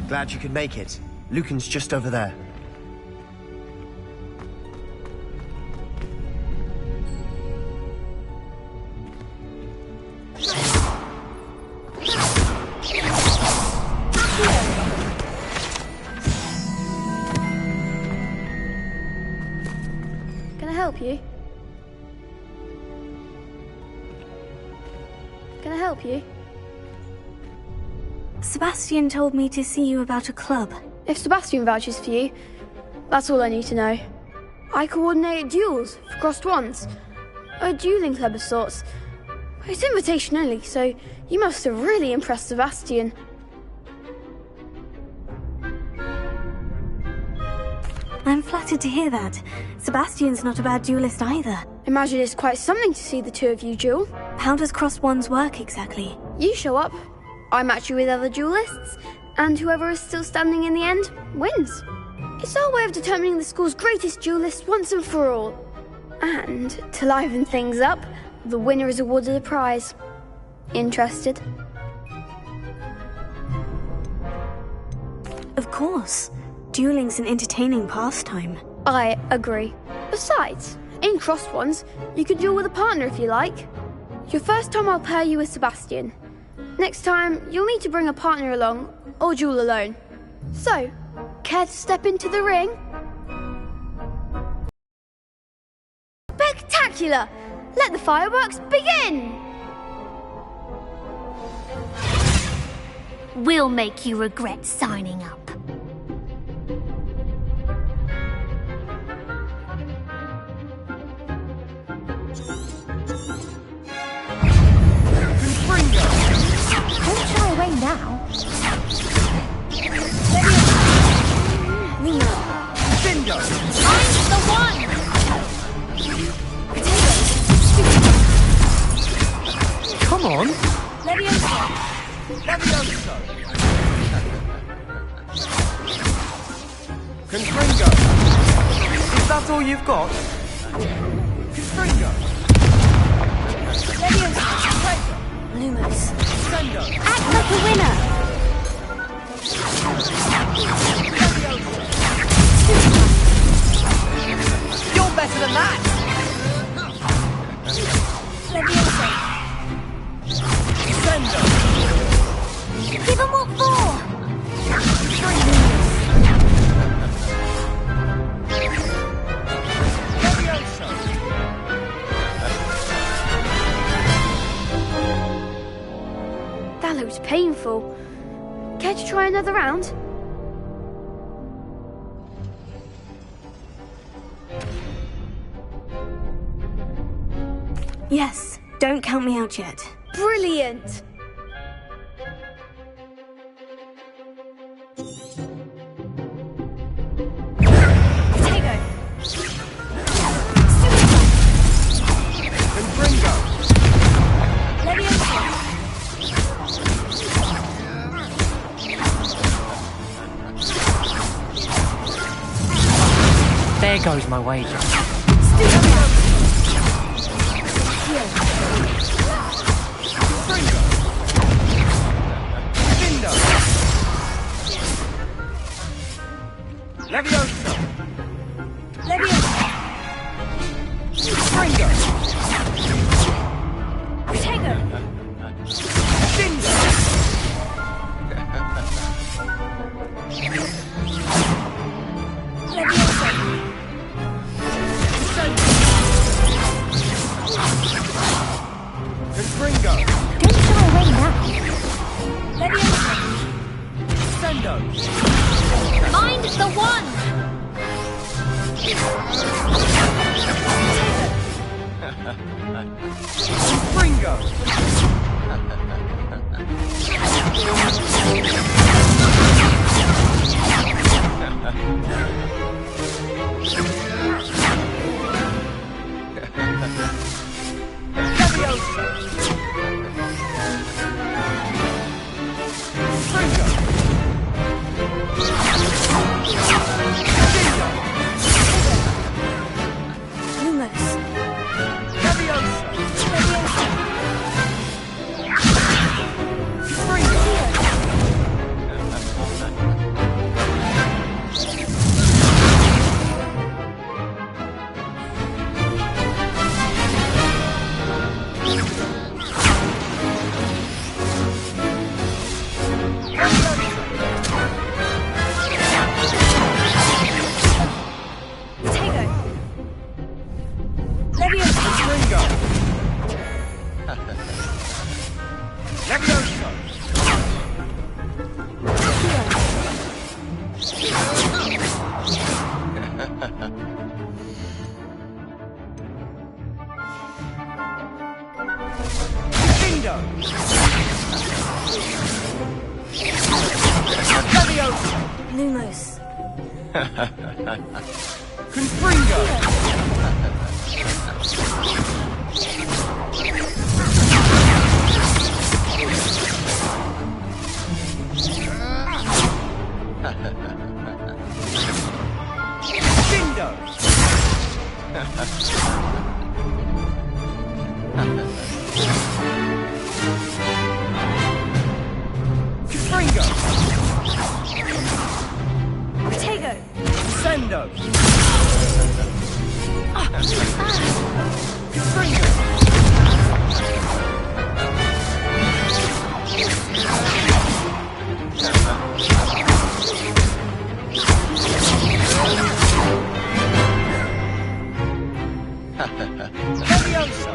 Glad you could make it. Lucan's just over there. Can I help you? Can I help you? Sebastian told me to see you about a club. If Sebastian vouches for you, that's all I need to know. I coordinate duels for crossed ones. A dueling club of sorts. It's invitation only, so you must have really impressed Sebastian. I'm flattered to hear that. Sebastian's not a bad duelist either. Imagine it's quite something to see the two of you duel. How does crossed ones work exactly? You show up, I match you with other duelists, and whoever is still standing in the end wins. It's our way of determining the school's greatest duelist once and for all. And to liven things up, the winner is awarded a prize. Interested? Of course. Dueling's an entertaining pastime. I agree. Besides, in crossed ones, you can duel with a partner if you like. Your first time I'll pair you with Sebastian. Next time, you'll need to bring a partner along, or duel alone. So, care to step into the ring? Spectacular! Let the fireworks begin! We'll make you regret signing up. Don't shy away now. Bingo! I'm the one! Come on! Levioso! Confringo! Is that all you've got? Confringo! Levioso! Lumos. Act like a winner! You're better than that! Give him what for! That looks painful. Care to try another round? Yes, don't count me out yet. Brilliant! There goes my wager. Levioso! Levioso! Springo! Protego! Dingo! Levioso! Springo! Don't shy away now. Levioso! Sendo! Mind the one! Springo! Lumos. Confringo! Dindo! Confringo! Protego! Sendo! Confringo! Levioso!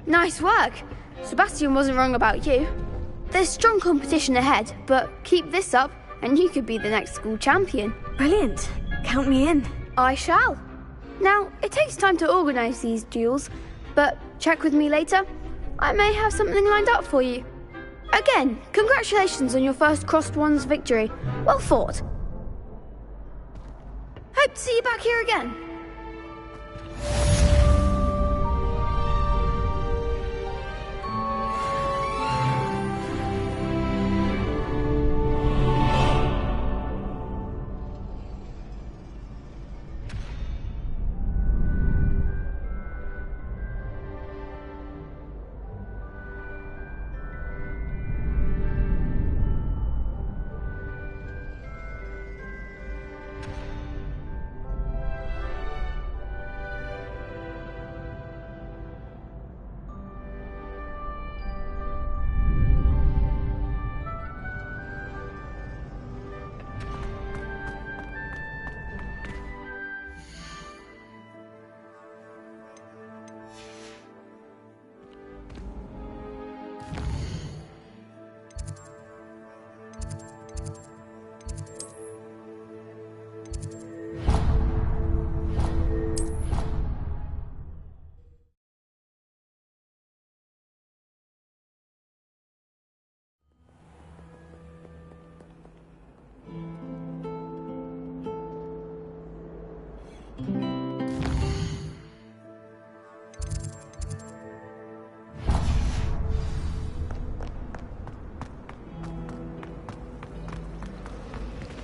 Nice work. Sebastian wasn't wrong about you. There's strong competition ahead, but keep this up and you could be the next school champion. Brilliant. Count me in. I shall. Now, it takes time to organise these duels, but check with me later. I may have something lined up for you. Again, congratulations on your first Crossed Wands victory. Well fought. Hope to see you back here again.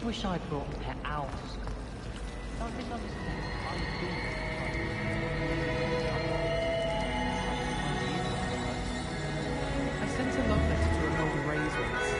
Wish I'd brought pet owls. Don't think I sent a love letter to an old Rays once.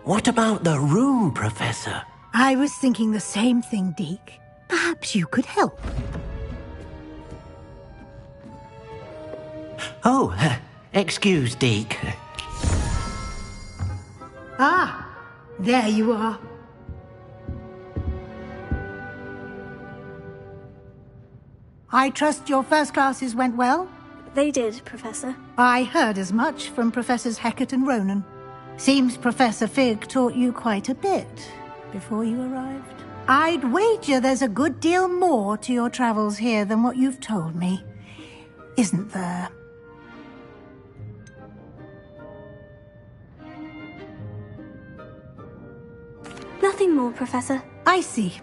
What about the room, Professor? I was thinking the same thing, Deke. Perhaps you could help. Oh, excuse, Deke. Ah, there you are. I trust your first classes went well? They did, Professor. I heard as much from Professors Hecat and Ronan. Seems Professor Fig taught you quite a bit before you arrived. I'd wager there's a good deal more to your travels here than what you've told me, isn't there? Nothing more, Professor. I see.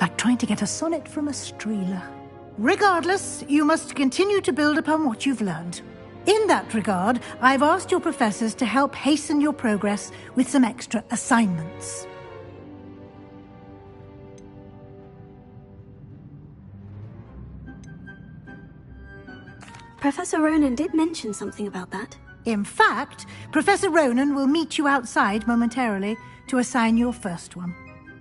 Like trying to get a sonnet from a streeler. Regardless, you must continue to build upon what you've learned. In that regard, I've asked your professors to help hasten your progress with some extra assignments. Professor Ronan did mention something about that. In fact, Professor Ronan will meet you outside momentarily to assign your first one.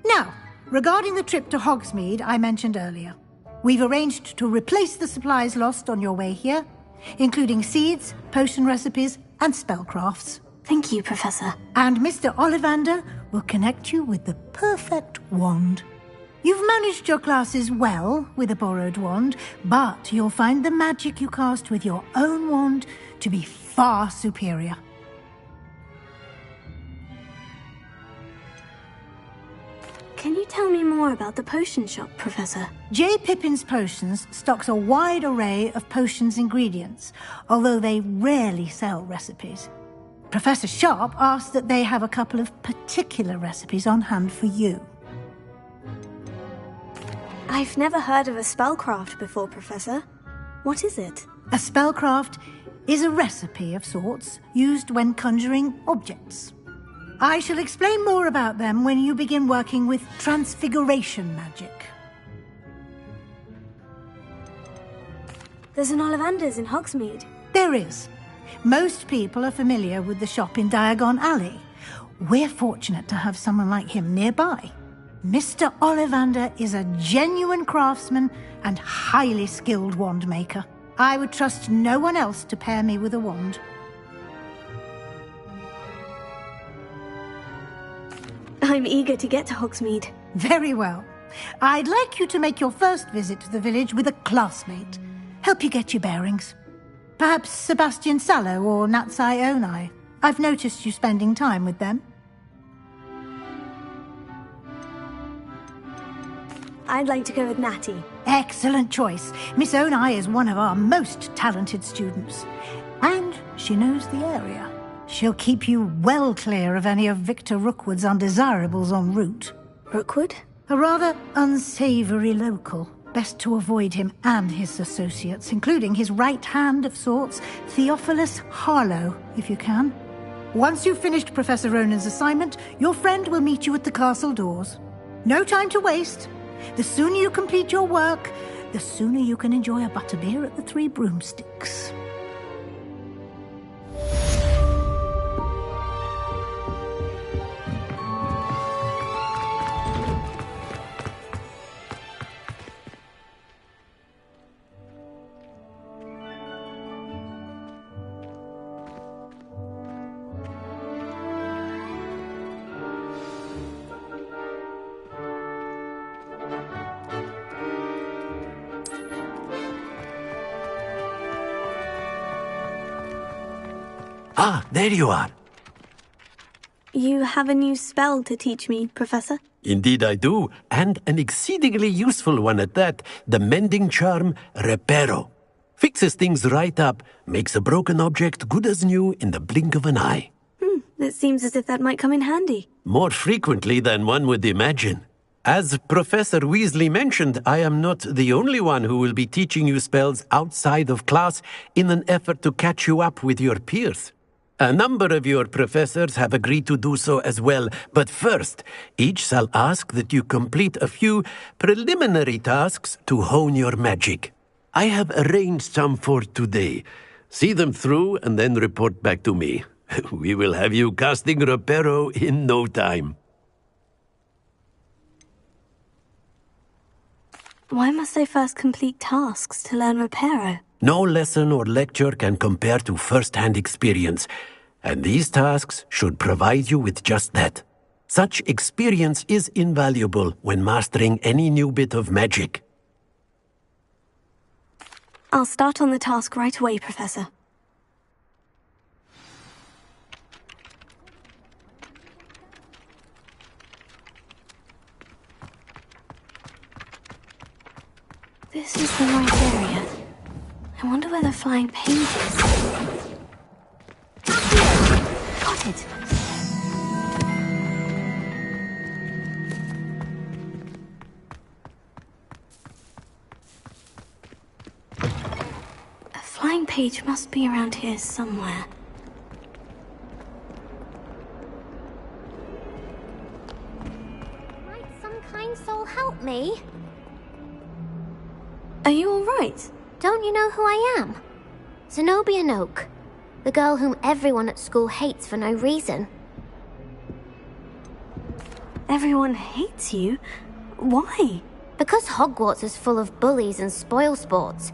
Now, regarding the trip to Hogsmeade I mentioned earlier, we've arranged to replace the supplies lost on your way here, including seeds, potion recipes, and spellcrafts. Thank you, Professor. And Mr. Ollivander will connect you with the perfect wand. You've managed your classes well with a borrowed wand, but you'll find the magic you cast with your own wand to be far superior. Can you tell me more about the potion shop, Professor? J. Pippin's Potions stocks a wide array of potions ingredients, although they rarely sell recipes. Professor Sharp asked that they have a couple of particular recipes on hand for you. I've never heard of a spellcraft before, Professor. What is it? A spellcraft is a recipe of sorts used when conjuring objects. I shall explain more about them when you begin working with transfiguration magic. There's an Ollivander's in Hogsmeade. There is. Most people are familiar with the shop in Diagon Alley. We're fortunate to have someone like him nearby. Mr. Ollivander is a genuine craftsman and highly skilled wand maker. I would trust no one else to pair me with a wand. I'm eager to get to Hogsmeade. Very well. I'd like you to make your first visit to the village with a classmate. Help you get your bearings. Perhaps Sebastian Sallow or Natsai Onai. I've noticed you spending time with them. I'd like to go with Natty. Excellent choice. Miss Onai is one of our most talented students. And she knows the area. She'll keep you well clear of any of Victor Rookwood's undesirables en route. Rookwood? A rather unsavoury local. Best to avoid him and his associates, including his right hand of sorts, Theophilus Harlow, if you can. Once you've finished Professor Ronan's assignment, your friend will meet you at the castle doors. No time to waste. The sooner you complete your work, the sooner you can enjoy a butterbeer at the Three Broomsticks. Ah, there you are. You have a new spell to teach me, Professor? Indeed I do, and an exceedingly useful one at that, the mending charm Reparo. Fixes things right up, makes a broken object good as new in the blink of an eye. It seems as if that might come in handy. More frequently than one would imagine. As Professor Weasley mentioned, I am not the only one who will be teaching you spells outside of class in an effort to catch you up with your peers. A number of your professors have agreed to do so as well, but first, each shall ask that you complete a few preliminary tasks to hone your magic. I have arranged some for today. See them through and then report back to me. We will have you casting Reparo in no time. Why must I first complete tasks to learn Reparo? No lesson or lecture can compare to first-hand experience, and these tasks should provide you with just that. Such experience is invaluable when mastering any new bit of magic. I'll start on the task right away, Professor. This is the right area. I wonder where the flying page is. Got it. A flying page must be around here somewhere. Might some kind soul help me? Are you alright? Don't you know who I am? Zenobia Noak, the girl whom everyone at school hates for no reason. Everyone hates you? Why? Because Hogwarts is full of bullies and spoilsports.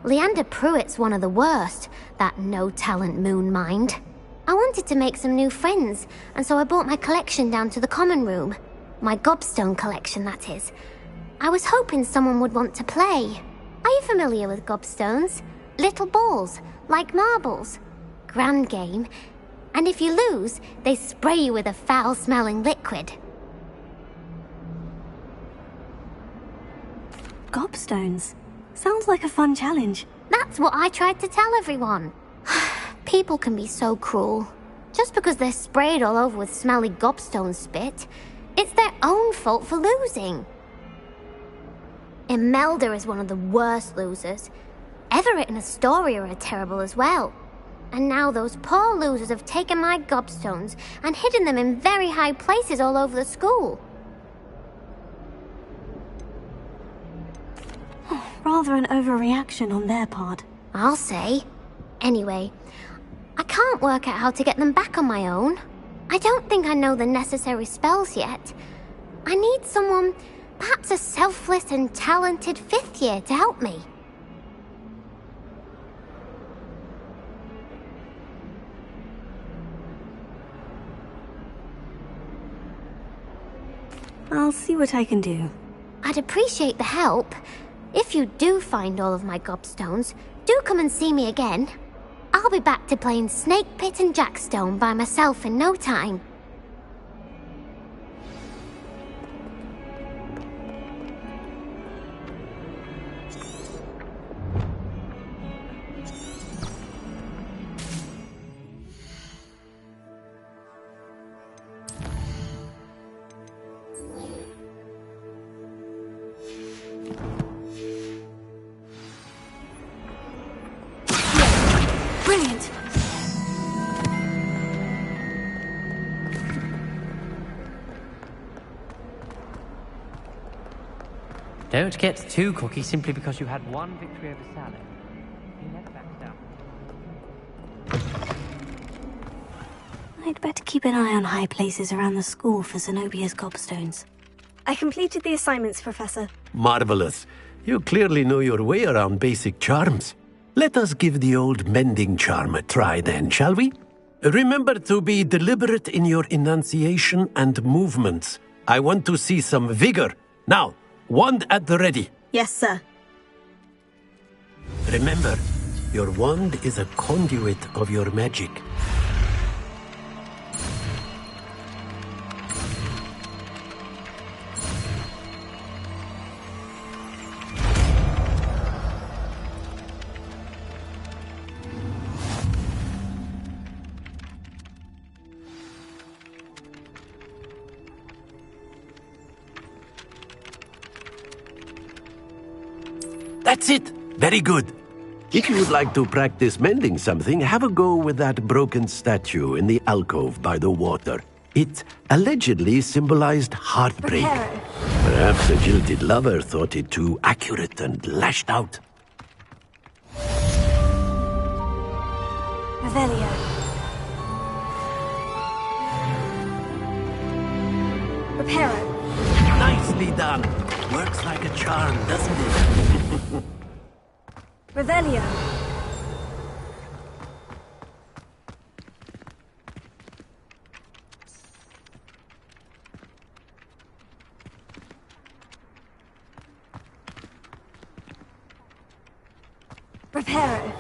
Leander Pruitt's one of the worst, that no-talent moon mind. I wanted to make some new friends, and so I brought my collection down to the common room. My gobstone collection, that is. I was hoping someone would want to play. Are you familiar with gobstones? Little balls, like marbles. Grand game. And if you lose, they spray you with a foul-smelling liquid. Gobstones? Sounds like a fun challenge. That's what I tried to tell everyone. People can be so cruel. Just because they're sprayed all over with smelly gobstone spit, it's their own fault for losing. Imelda is one of the worst losers. Everett and Astoria are terrible as well. And now those poor losers have taken my gobstones and hidden them in very high places all over the school. Rather an overreaction on their part. I'll say. Anyway, I can't work out how to get them back on my own. I don't think I know the necessary spells yet. I need someone, perhaps a selfless and talented fifth year to help me. I'll see what I can do. I'd appreciate the help. If you do find all of my gobstones, do come and see me again. I'll be back to playing Snake Pit and Jackstone by myself in no time. Brilliant! Don't get too cocky simply because you had one victory over Salad. He never backs down. I'd better keep an eye on high places around the school for Zenobia's gobstones. I completed the assignments, Professor. Marvelous. You clearly know your way around basic charms. Let us give the old mending charm a try then, shall we? Remember to be deliberate in your enunciation and movements. I want to see some vigor. Now, wand at the ready. Yes, sir. Remember, your wand is a conduit of your magic. That's it! Very good. If you would like to practice mending something, have a go with that broken statue in the alcove by the water. It allegedly symbolized heartbreak. Reparo. Perhaps a jilted lover thought it too accurate and lashed out. Revelio. Reparo. Nicely done. Works like a charm, doesn't it? Revelio. Reparo.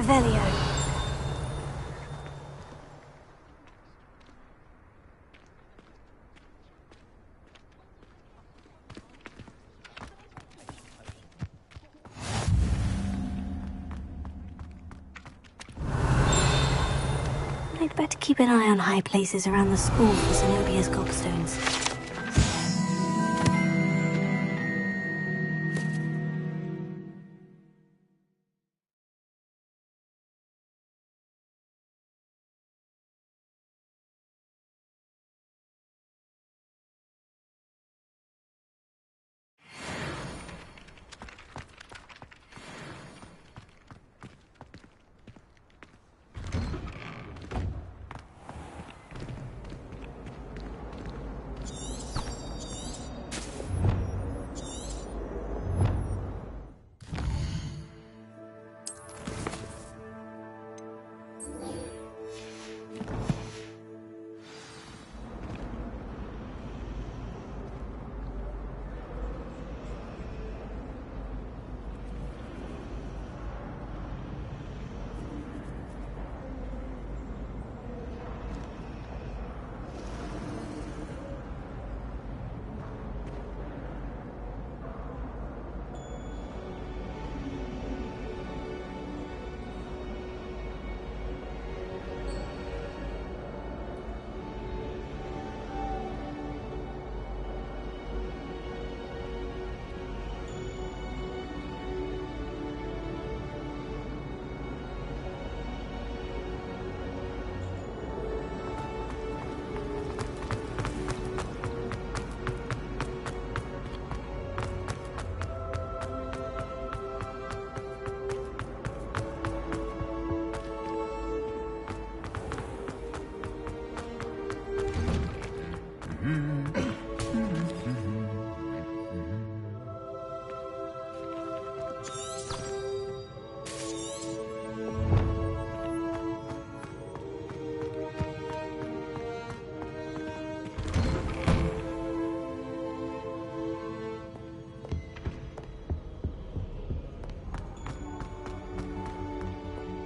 Revelio. I'd better keep an eye on high places around the school for Zenobia's gobstones.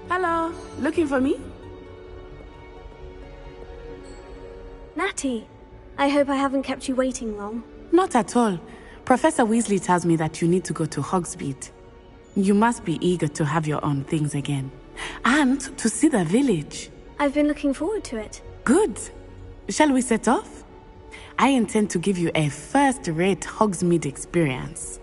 Hello, looking for me? Natty, I hope I haven't kept you waiting long. Not at all. Professor Weasley tells me that you need to go to Hogsmeade. You must be eager to have your own things again. And to see the village. I've been looking forward to it. Good. Shall we set off? I intend to give you a first-rate Hogsmeade experience.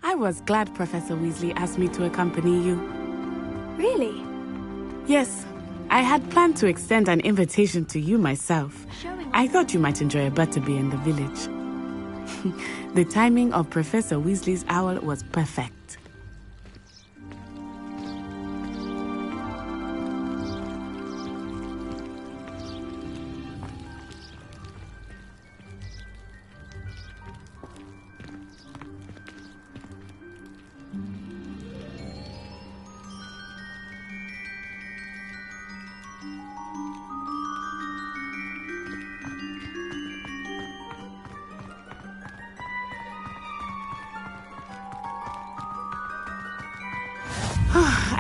I was glad Professor Weasley asked me to accompany you. Really? Yes. I had planned to extend an invitation to you myself. I thought you might enjoy a butterbeer in the village. The timing of Professor Weasley's owl was perfect.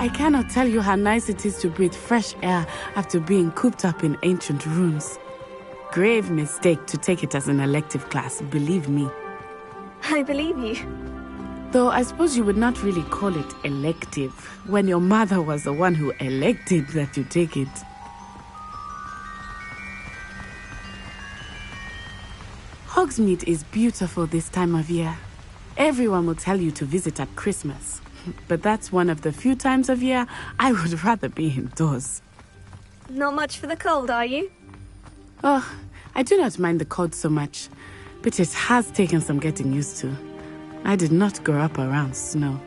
I cannot tell you how nice it is to breathe fresh air after being cooped up in ancient ruins. Grave mistake to take it as an elective class, believe me. I believe you. Though I suppose you would not really call it elective, when your mother was the one who elected that you take it. Hogsmeade is beautiful this time of year. Everyone will tell you to visit at Christmas. But that's one of the few times of year I would rather be indoors. Not much for the cold, are you? Oh, I do not mind the cold so much, but it has taken some getting used to. I did not grow up around snow.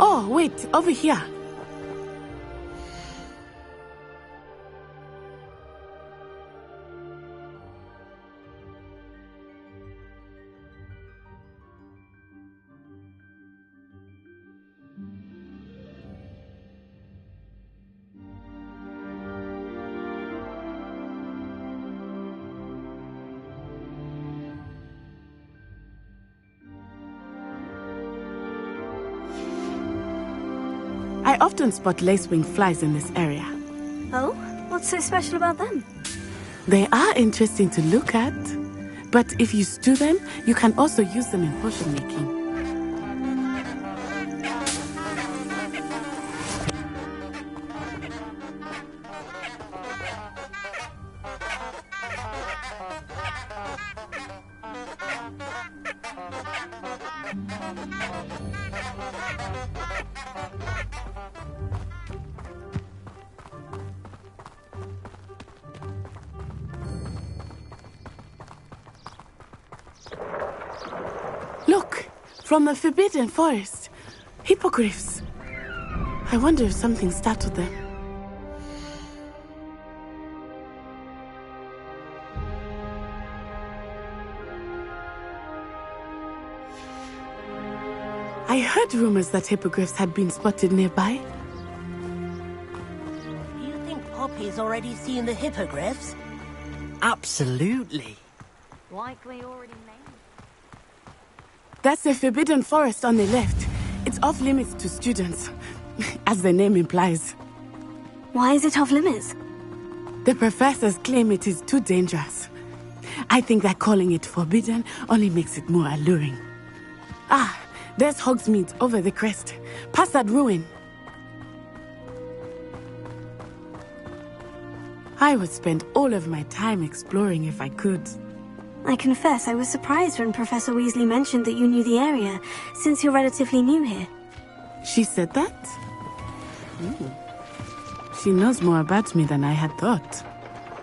Oh, wait, over here. I often spot lacewing flies in this area. Oh? What's so special about them? They are interesting to look at, but if you stew them, you can also use them in potion making. Look, from the Forbidden Forest. Hippogriffs. I wonder if something startled them. I heard rumors that hippogriffs had been spotted nearby. Do you think Poppy's already seen the hippogriffs? Absolutely. Likely already named. That's the Forbidden Forest on the left. It's off limits to students, as the name implies. Why is it off limits? The professors claim it is too dangerous. I think that calling it forbidden only makes it more alluring. Ah, there's Hogsmeade over the crest. Past that ruin. I would spend all of my time exploring if I could. I confess I was surprised when Professor Weasley mentioned that you knew the area, since you're relatively new here. She said that? She knows more about me than I had thought.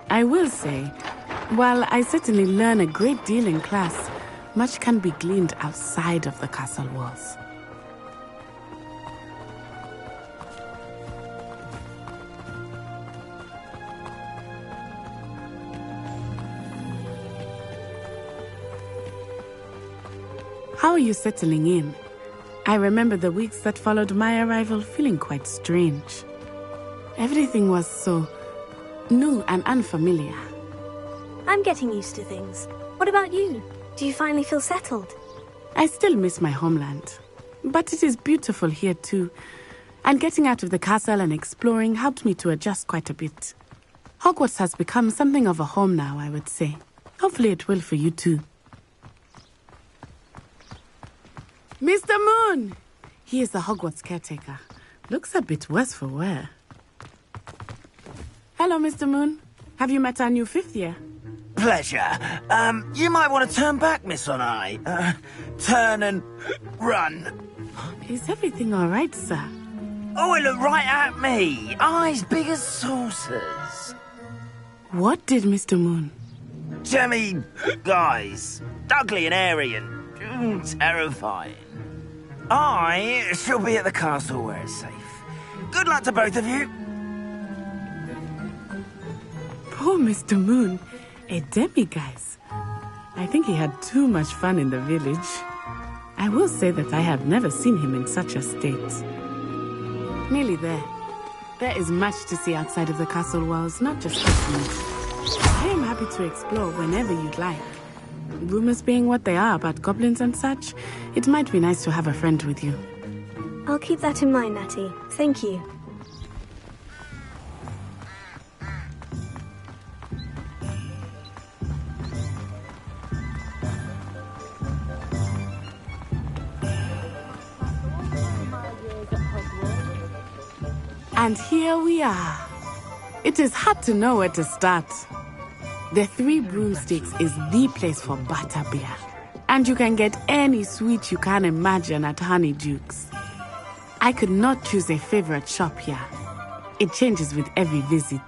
I will say, while I certainly learn a great deal in class, much can be gleaned outside of the castle walls. How are you settling in? I remember the weeks that followed my arrival feeling quite strange. Everything was so new and unfamiliar. I'm getting used to things. What about you? Do you finally feel settled? I still miss my homeland, but it is beautiful here too. And getting out of the castle and exploring helped me to adjust quite a bit. Hogwarts has become something of a home now, I would say. Hopefully it will for you too. Mr. Moon! He is the Hogwarts caretaker. Looks a bit worse for wear. Hello, Mr. Moon. Have you met our new fifth year? Pleasure. You might want to turn back, Miss Onai. Turn and run. Is everything all right, sir? Oh, it looked right at me. Eyes big as saucers. What did Mr. Moon? Jemmy guys. Ugly and airy and terrifying. I shall be at the castle where it's safe. Good luck to both of you. Poor Mr. Moon. A demiguise. I think he had too much fun in the village. I will say that I have never seen him in such a state. Nearly there. There is much to see outside of the castle walls, not just Hogsmeade. I am happy to explore whenever you'd like. Rumors being what they are about goblins and such, it might be nice to have a friend with you. I'll keep that in mind, Natty. Thank you. And here we are. It is hard to know where to start. The Three Broomsticks is the place for butterbeer. And you can get any sweet you can imagine at Honeyduke's. I could not choose a favorite shop here. It changes with every visit.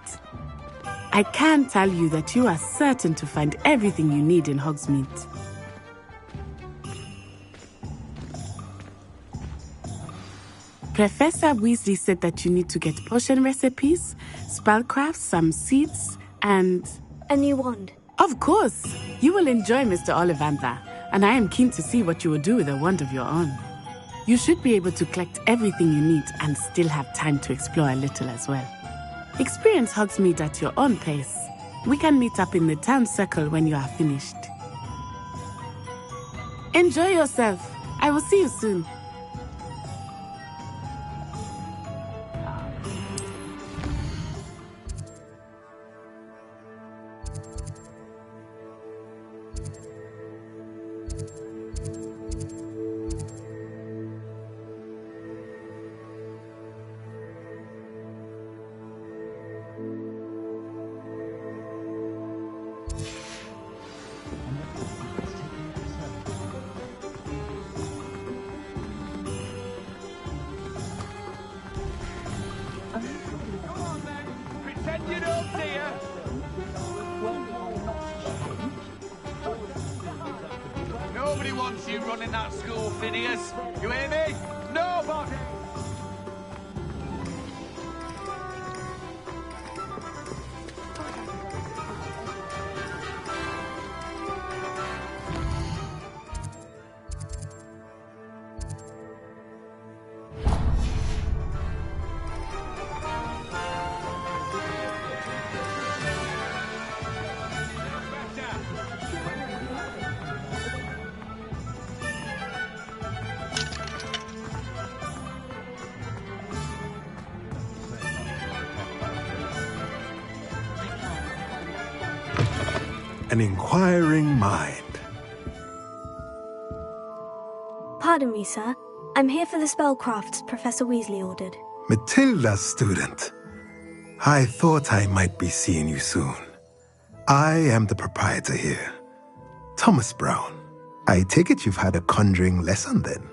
I can tell you that you are certain to find everything you need in Hogsmeade. Professor Weasley said that you need to get potion recipes, spellcrafts, some seeds, and... a new wand. Of course! You will enjoy Mr. Ollivander, and I am keen to see what you will do with a wand of your own. You should be able to collect everything you need and still have time to explore a little as well. Experience Hogsmeade at your own pace. We can meet up in the town circle when you are finished. Enjoy yourself. I will see you soon. Nobody wants you running that school, Phineas. You hear me? Nobody! An inquiring mind. Pardon me, sir. I'm here for the spellcrafts Professor Weasley ordered. Matilda's student. I thought I might be seeing you soon. I am the proprietor here, Thomas Brown. I take it you've had a conjuring lesson then?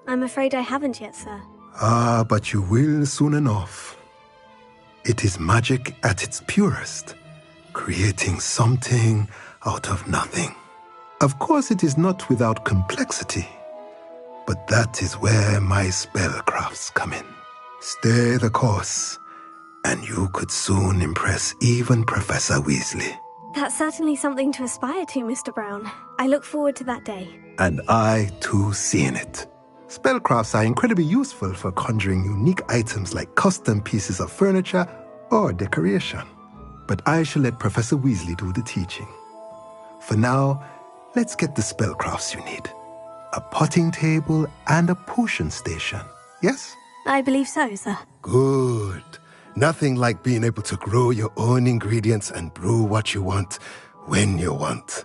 I'm afraid I haven't yet, sir. Ah, but you will soon enough. It is magic at its purest, creating something out of nothing. Of course, it is not without complexity, but that is where my spellcrafts come in. Stay the course, and you could soon impress even Professor Weasley. That's certainly something to aspire to, Mr. Brown. I look forward to that day. And I, too, seeing it. Spellcrafts are incredibly useful for conjuring unique items like custom pieces of furniture or decoration. But I shall let Professor Weasley do the teaching. For now, let's get the spellcrafts you need. A potting table and a potion station, yes? I believe so, sir. Good. Nothing like being able to grow your own ingredients and brew what you want, when you want.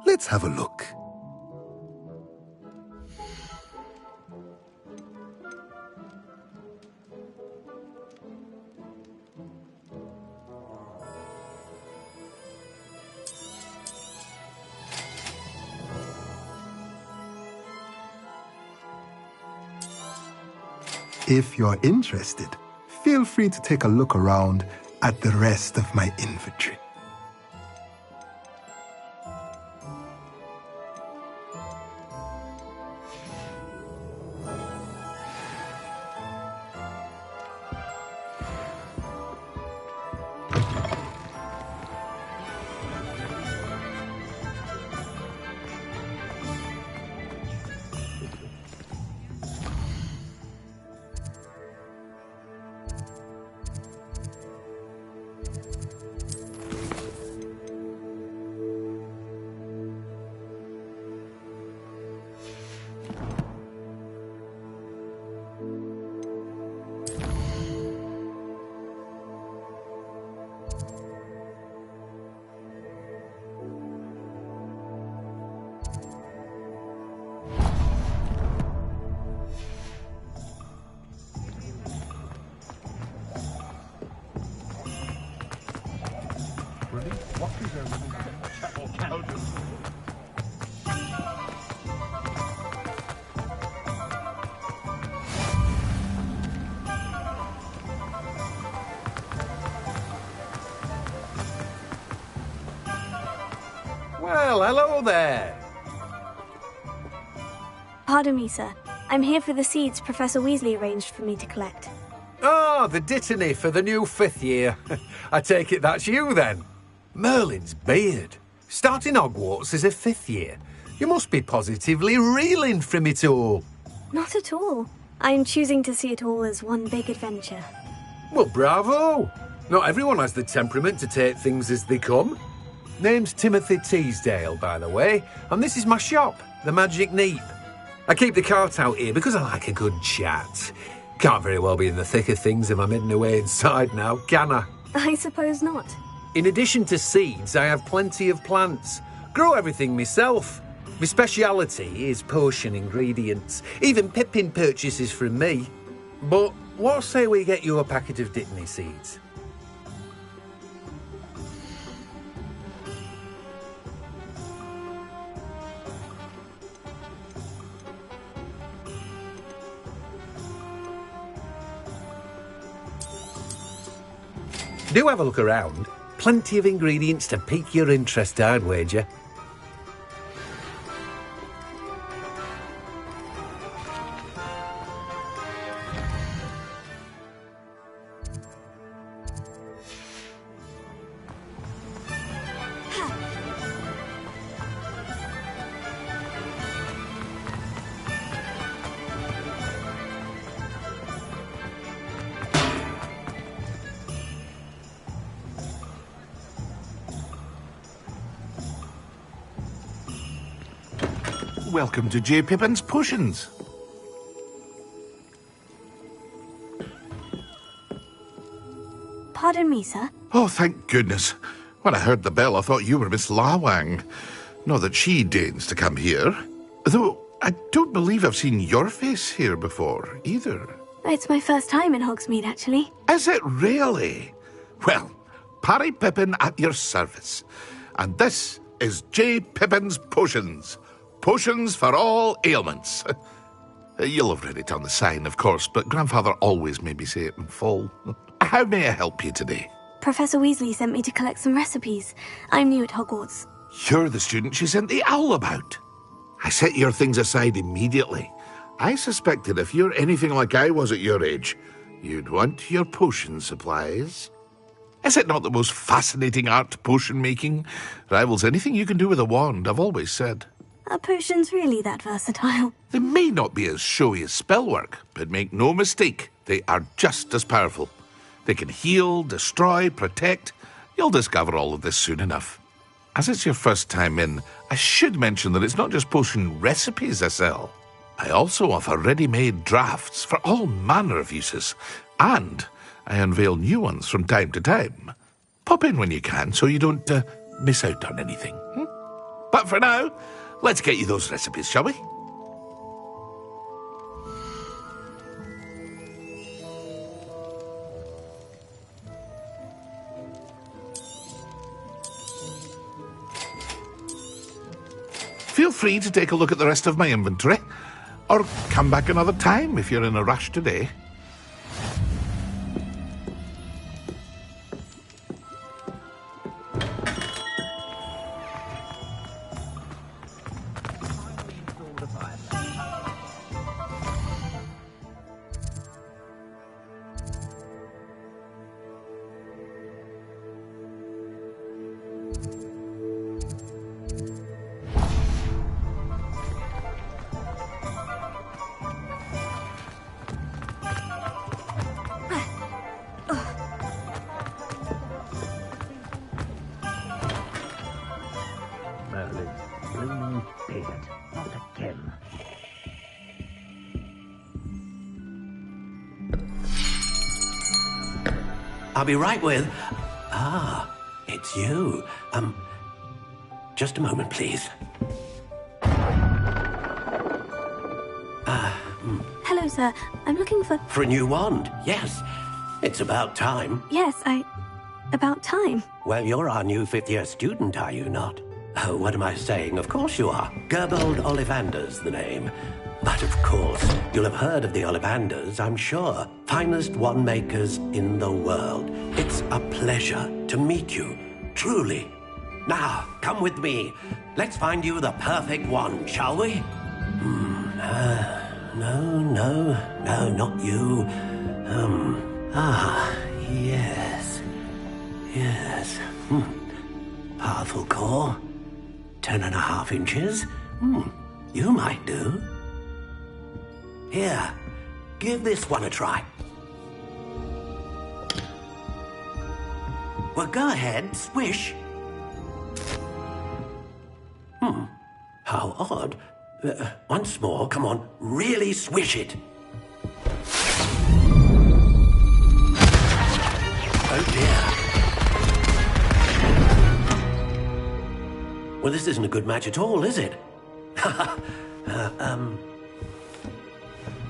Let's have a look. If you're interested, feel free to take a look around at the rest of my inventory. Well, hello there. Pardon me, sir. I'm here for the seeds Professor Weasley arranged for me to collect. Ah, the dittany for the new 5th year. I take it that's you, then. Merlin's beard. Starting Hogwarts as a 5th year. You must be positively reeling from it all. Not at all. I'm choosing to see it all as one big adventure. Well, bravo. Not everyone has the temperament to take things as they come. Name's Timothy Teasdale, by the way, and this is my shop, the Magic Neep. I keep the cart out here because I like a good chat. Can't very well be in the thick of things if I'm hidden away inside now, can I? I suppose not. In addition to seeds, I have plenty of plants. Grow everything myself. My speciality is potion ingredients. Even Pippin purchases from me. But what say we get you a packet of dittany seeds? Do have a look around. Plenty of ingredients to pique your interest, I'd wager. Welcome to J. Pippin's Potions. Pardon me, sir. Oh, thank goodness. When I heard the bell, I thought you were Miss Lawang. Not that she deigns to come here. Though, I don't believe I've seen your face here before, either. It's my first time in Hogsmeade, actually. Is it really? Well, Parry Pippin at your service. And this is J. Pippin's Potions. Potions for all ailments. You'll have read it on the sign, of course, but Grandfather always made me say it in full. How may I help you today? Professor Weasley sent me to collect some recipes. I'm new at Hogwarts. You're the student she sent the owl about. I set your things aside immediately. I suspected if you're anything like I was at your age, you'd want your potion supplies. Is it not the most fascinating art, potion making? Rivals anything you can do with a wand, I've always said. Are potions really that versatile? They may not be as showy as spellwork, but make no mistake, they are just as powerful. They can heal, destroy, protect. You'll discover all of this soon enough. As it's your first time in, I should mention that it's not just potion recipes I sell. I also offer ready-made drafts for all manner of uses, and I unveil new ones from time to time. Pop in when you can so you don't miss out on anything. But for now, let's get you those recipes, shall we? Feel free to take a look at the rest of my inventory, or come back another time if you're in a rush today. I'll be right with... Ah, it's you. Just a moment, please. Hello, sir. I'm looking for... For a new wand, yes. It's about time. Yes, About time. Well, you're our new fifth-year student, are you not? Oh, what am I saying? Of course you are. Gerbold Ollivander's the name. But of course, you'll have heard of the Ollivanders, I'm sure. Finest wand-makers in the world. It's a pleasure to meet you, truly. Now, come with me. Let's find you the perfect wand, shall we? No, not you. Yes. Powerful core. 10.5 inches. You might do. Here, give this one a try. Well, go ahead, swish. How odd. Once more, come on, really swish it. Oh dear. Well, this isn't a good match at all, is it?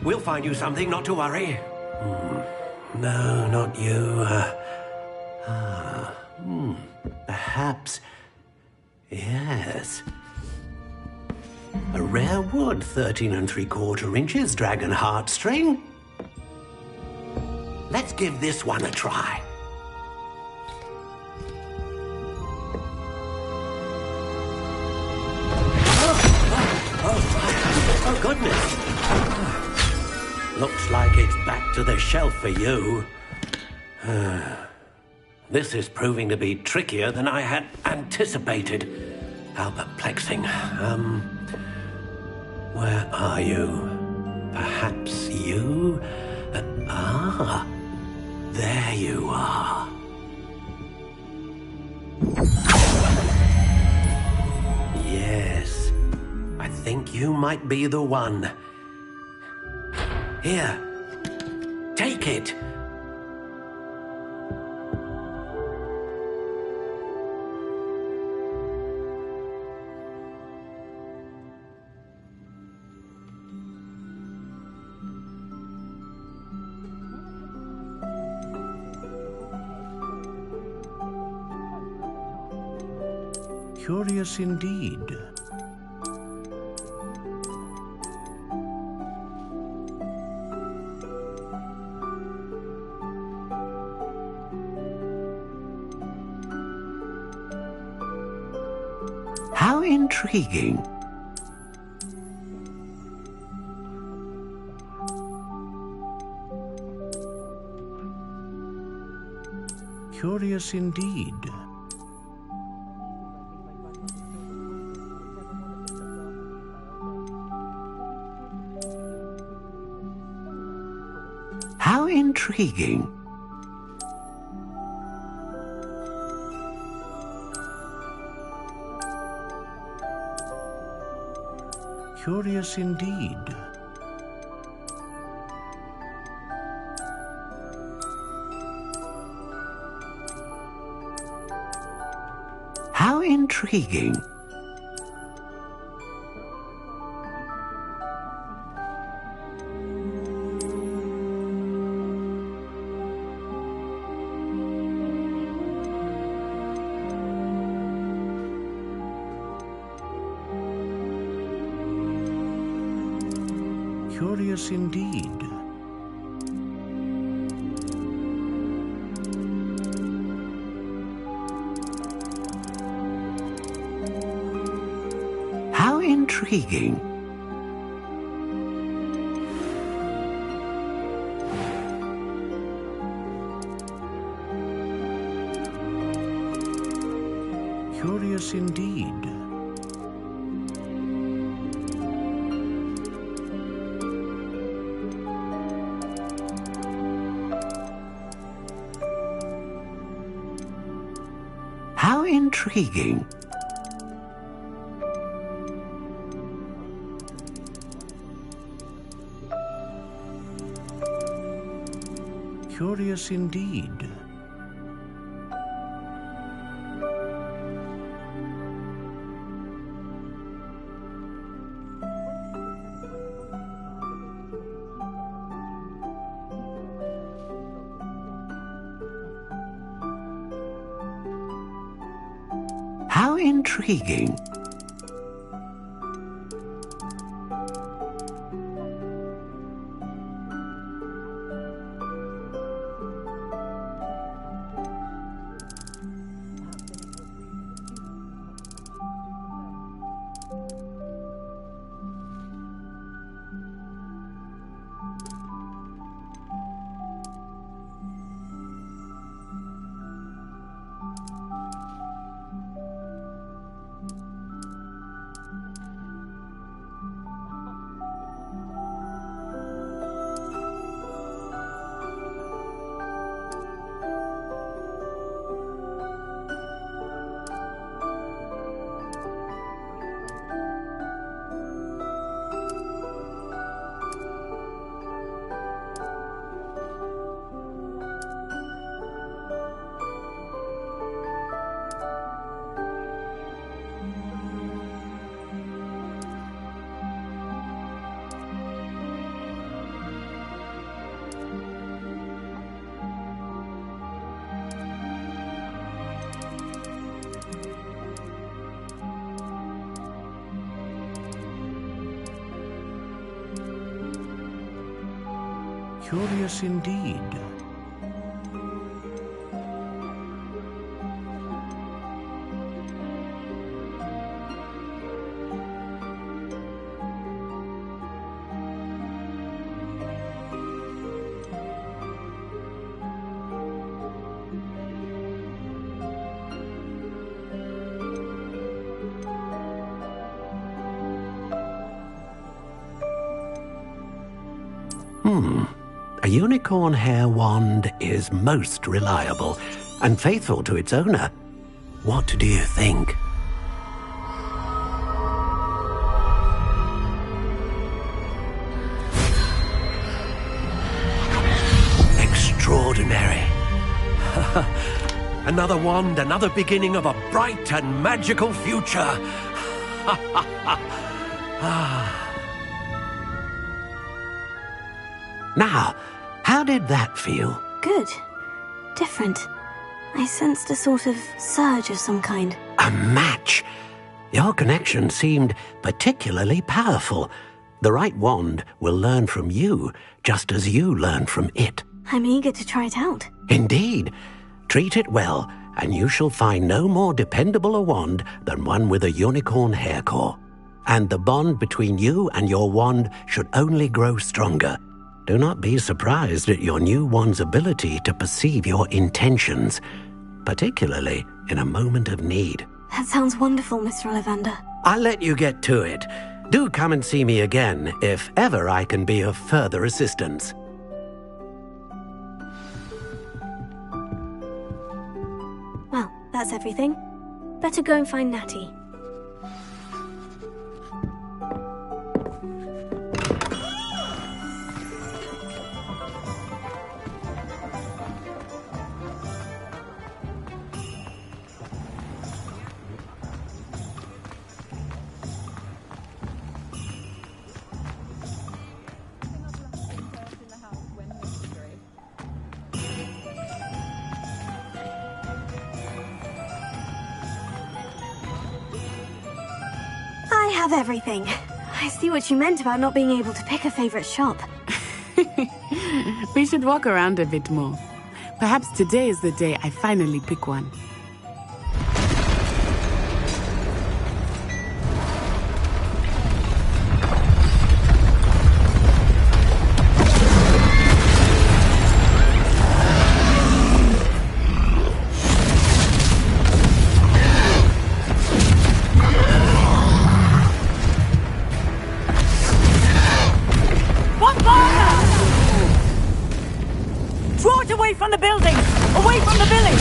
We'll find you something, not to worry. No, not you. Perhaps. Yes. A rare wood, 13 3/4 inches, dragon heartstring. Let's give this one a try. Oh, goodness. Looks like it's back to the shelf for you. This is proving to be trickier than I had anticipated. How perplexing. Where are you? Perhaps you? There you are. Yes, I think you might be the one. Here, take it. Curious indeed. How intriguing. Curious indeed. How intriguing. Curious indeed. How intriguing. Curious indeed. How intriguing. Curious indeed. How intriguing. Curious indeed. intriguing. Curious indeed. A unicorn hair wand is most reliable and faithful to its owner. What do you think? Extraordinary. Another wand, another beginning of a bright and magical future. Now, how did that feel? Good. Different. I sensed a sort of surge of some kind. A match. Your connection seemed particularly powerful. The right wand will learn from you, just as you learn from it. I'm eager to try it out. Indeed. Treat it well, and you shall find no more dependable a wand than one with a unicorn hair core. And the bond between you and your wand should only grow stronger. Do not be surprised at your new wand's ability to perceive your intentions, particularly in a moment of need. That sounds wonderful, Mr. Ollivander. I'll let you get to it. Do come and see me again if ever I can be of further assistance. Well, that's everything. Better go and find Natty. I have everything. I see what you meant about not being able to pick a favorite shop. We should walk around a bit more. Perhaps today is the day I finally pick one. Away from the building! Away from the village!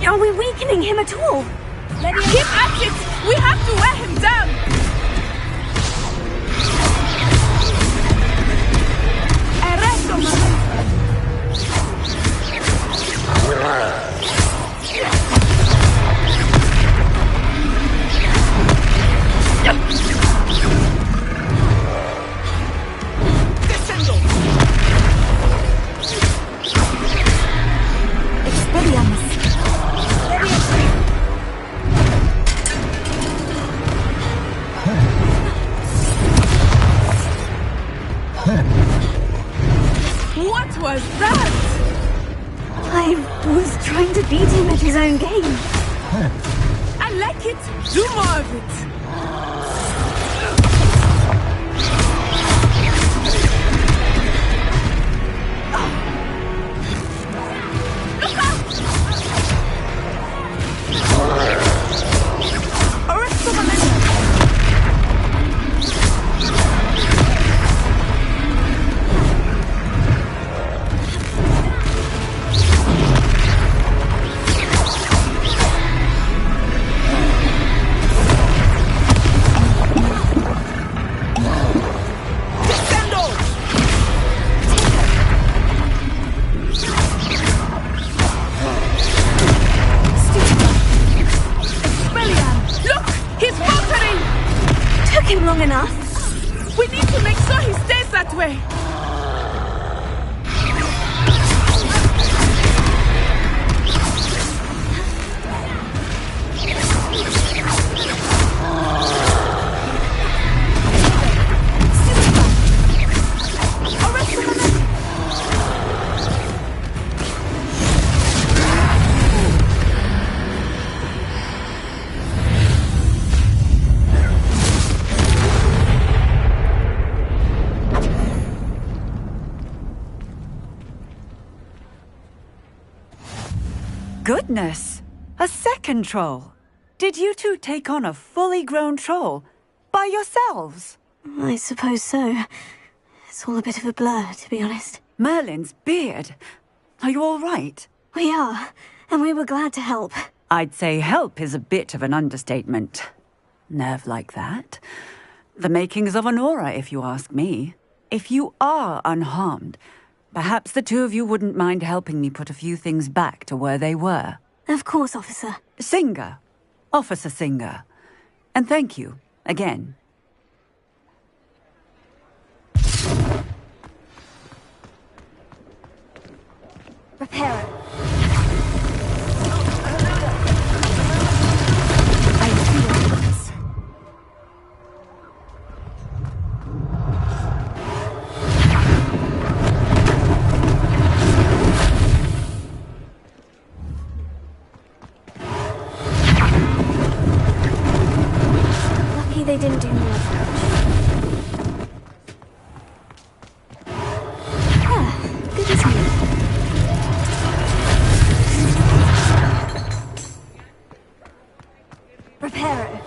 Are we weakening him at all? Keep at it! We have to wear him down! was that? I was trying to beat him at his own game. I like it. Do more of it. Long enough. We need to make sure he stays that way. Goodness! A second troll! Did you two take on a fully grown troll? By yourselves? I suppose so. It's all a bit of a blur, to be honest. Merlin's beard. Are you all right? We are, and we were glad to help. I'd say help is a bit of an understatement. Nerve like that. The makings of an aura, if you ask me. If you are unharmed, perhaps the two of you wouldn't mind helping me put a few things back to where they were. Of course, officer. Singer. Officer Singer. And thank you, again. Prepare it. They didn't do more damage. Good as new. Prepare it.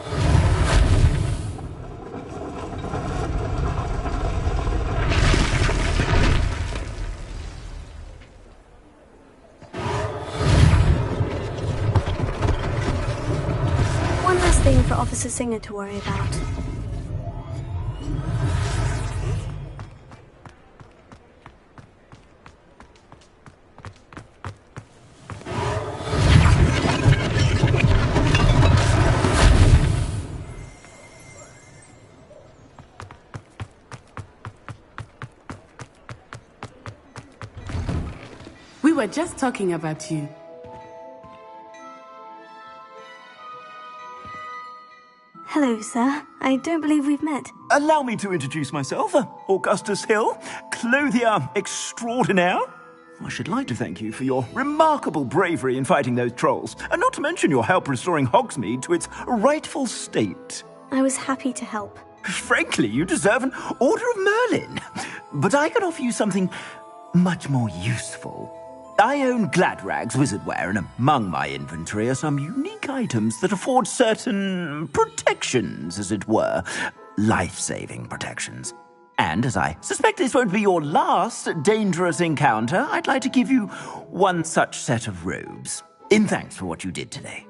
One less thing for Officer Singer to worry about. We were just talking about you. Hello, sir. I don't believe we've met. Allow me to introduce myself, Augustus Hill, clothier extraordinaire. I should like to thank you for your remarkable bravery in fighting those trolls, and not to mention your help restoring Hogsmeade to its rightful state. I was happy to help. Frankly, you deserve an Order of Merlin. But I can offer you something much more useful. I own Gladrag's wizardware, and among my inventory are some unique items that afford certain protections, as it were. Life-saving protections. And as I suspect this won't be your last dangerous encounter, I'd like to give you one such set of robes, in thanks for what you did today.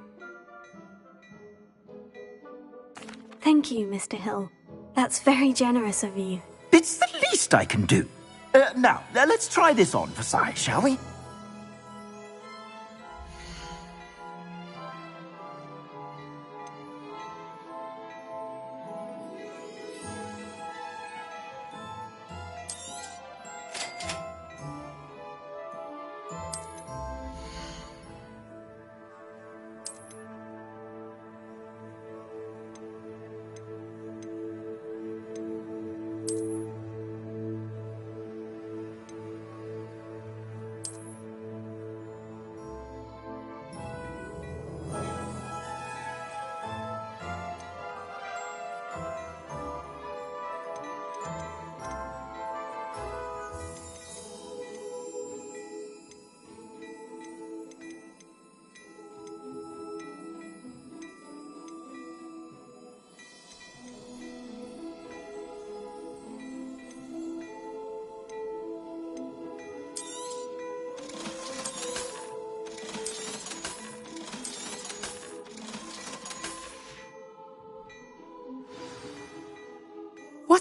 Thank you, Mr. Hill. That's very generous of you. It's the least I can do. Now, let's try this on for size, shall we?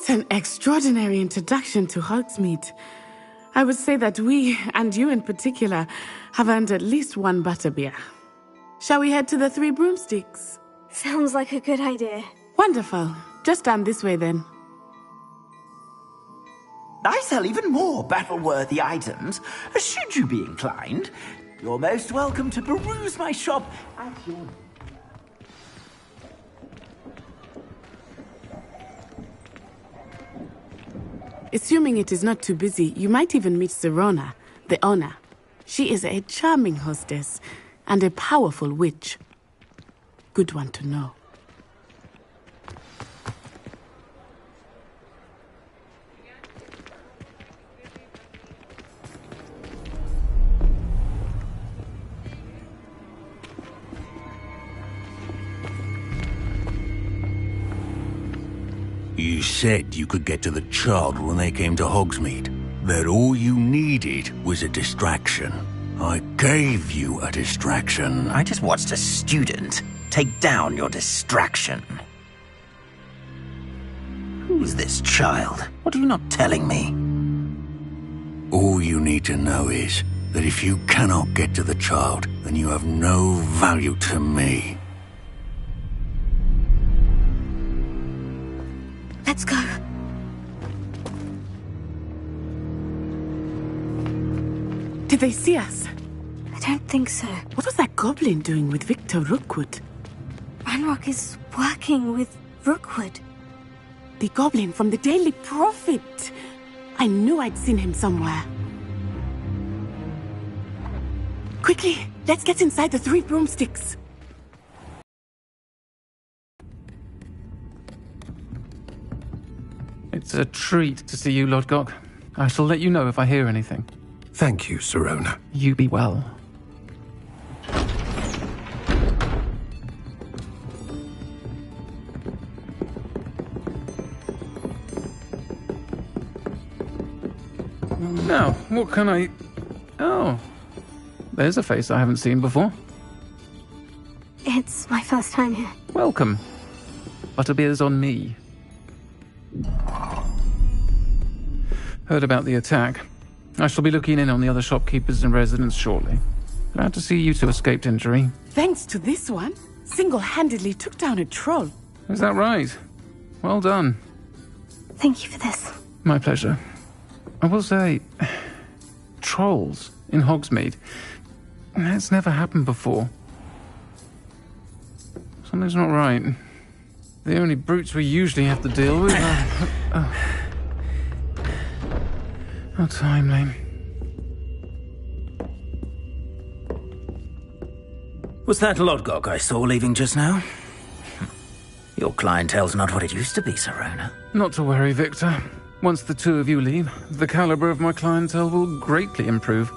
What an extraordinary introduction to Hogsmeade. I would say that we, and you in particular, have earned at least one butterbeer. Shall we head to the Three Broomsticks? Sounds like a good idea. Wonderful. Just down this way then. I sell even more battle-worthy items, should you be inclined. You're most welcome to peruse my shop at your... Assuming it is not too busy, you might even meet Sirona, the owner. She is a charming hostess and a powerful witch. Good one to know. You said you could get to the child when they came to Hogsmeade. That all you needed was a distraction. I gave you a distraction. I just watched a student take down your distraction. Who's this child? What are you not telling me? All you need to know is that if you cannot get to the child, then you have no value to me. Let's go. Did they see us? I don't think so. What was that goblin doing with Victor Rookwood? Ranrock is working with Rookwood. The goblin from the Daily Prophet. I knew I'd seen him somewhere. Quickly, let's get inside the Three Broomsticks. It's a treat to see you, Lodgok. I shall let you know if I hear anything. Thank you, Sirona. You be well. Now, what can I... Oh, there's a face I haven't seen before. It's my first time here. Welcome. Butterbeer's on me. Heard about the attack. I shall be looking in on the other shopkeepers and residents shortly. Glad to see you two escaped injury. Thanks to this one, single-handedly took down a troll. Is that right? Well done. Thank you for this. My pleasure. I will say, trolls in Hogsmeade. That's never happened before. Something's not right. The only brutes we usually have to deal with are... How timely. Was that Lodgok I saw leaving just now? Your clientele's not what it used to be, Sirona. Not to worry, Victor. Once the two of you leave, the caliber of my clientele will greatly improve.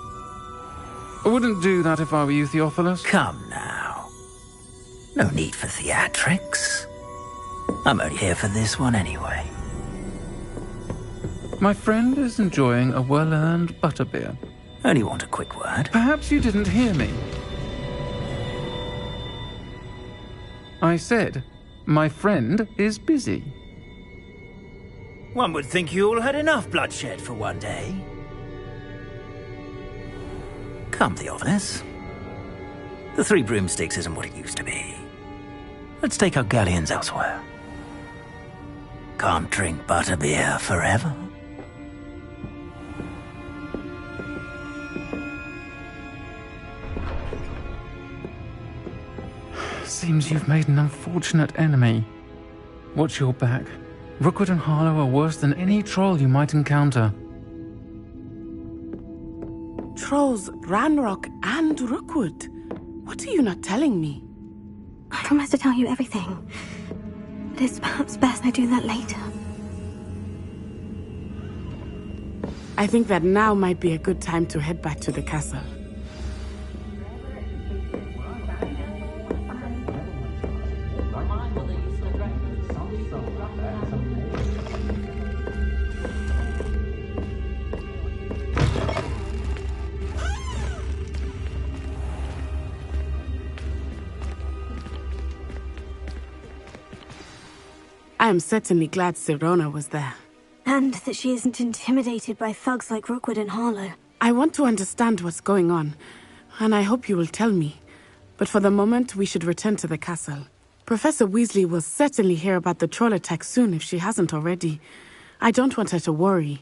I wouldn't do that if I were you, Theophilus. Come now. No need for theatrics. I'm only here for this one anyway. My friend is enjoying a well-earned butterbeer. Only want a quick word. Perhaps you didn't hear me. I said, my friend is busy. One would think you all had enough bloodshed for one day. Come, Theophilus. The Three Broomsticks isn't what it used to be. Let's take our galleons elsewhere. Can't drink butterbeer forever. Seems you've made an unfortunate enemy. Watch your back. Rookwood and Harlow are worse than any troll you might encounter. Trolls, Ranrock, and Rookwood. What are you not telling me? I promise to tell you everything. But it's perhaps best I do that later. I think that now might be a good time to head back to the castle. I am certainly glad Sirona was there. And that she isn't intimidated by thugs like Rookwood and Harlow. I want to understand what's going on, and I hope you will tell me. But for the moment, we should return to the castle. Professor Weasley will certainly hear about the troll attack soon if she hasn't already. I don't want her to worry.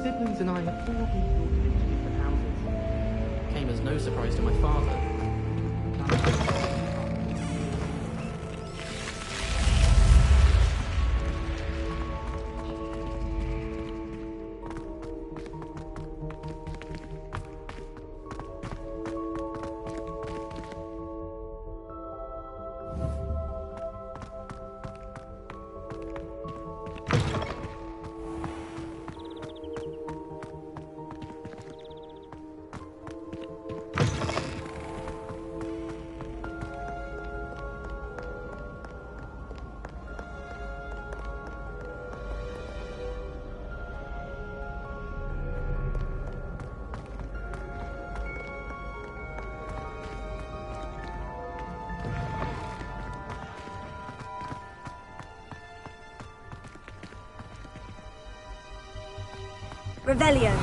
siblings and I have all been born in different houses. Came as no surprise to my father. Revelio.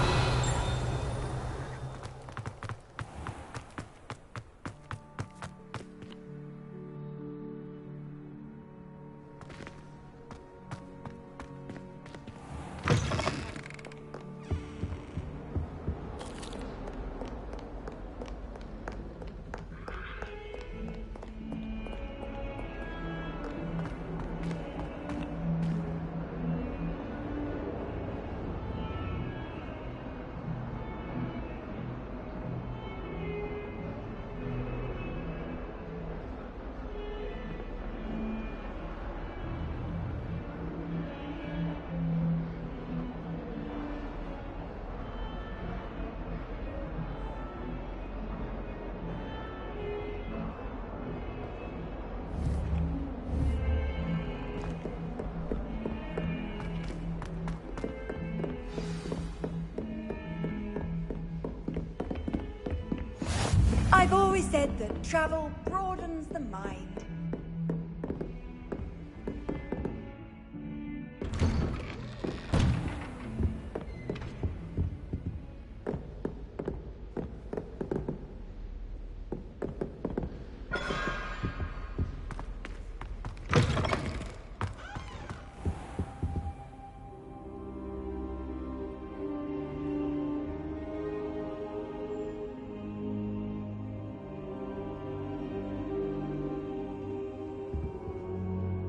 I've always said that travel broadens the mind.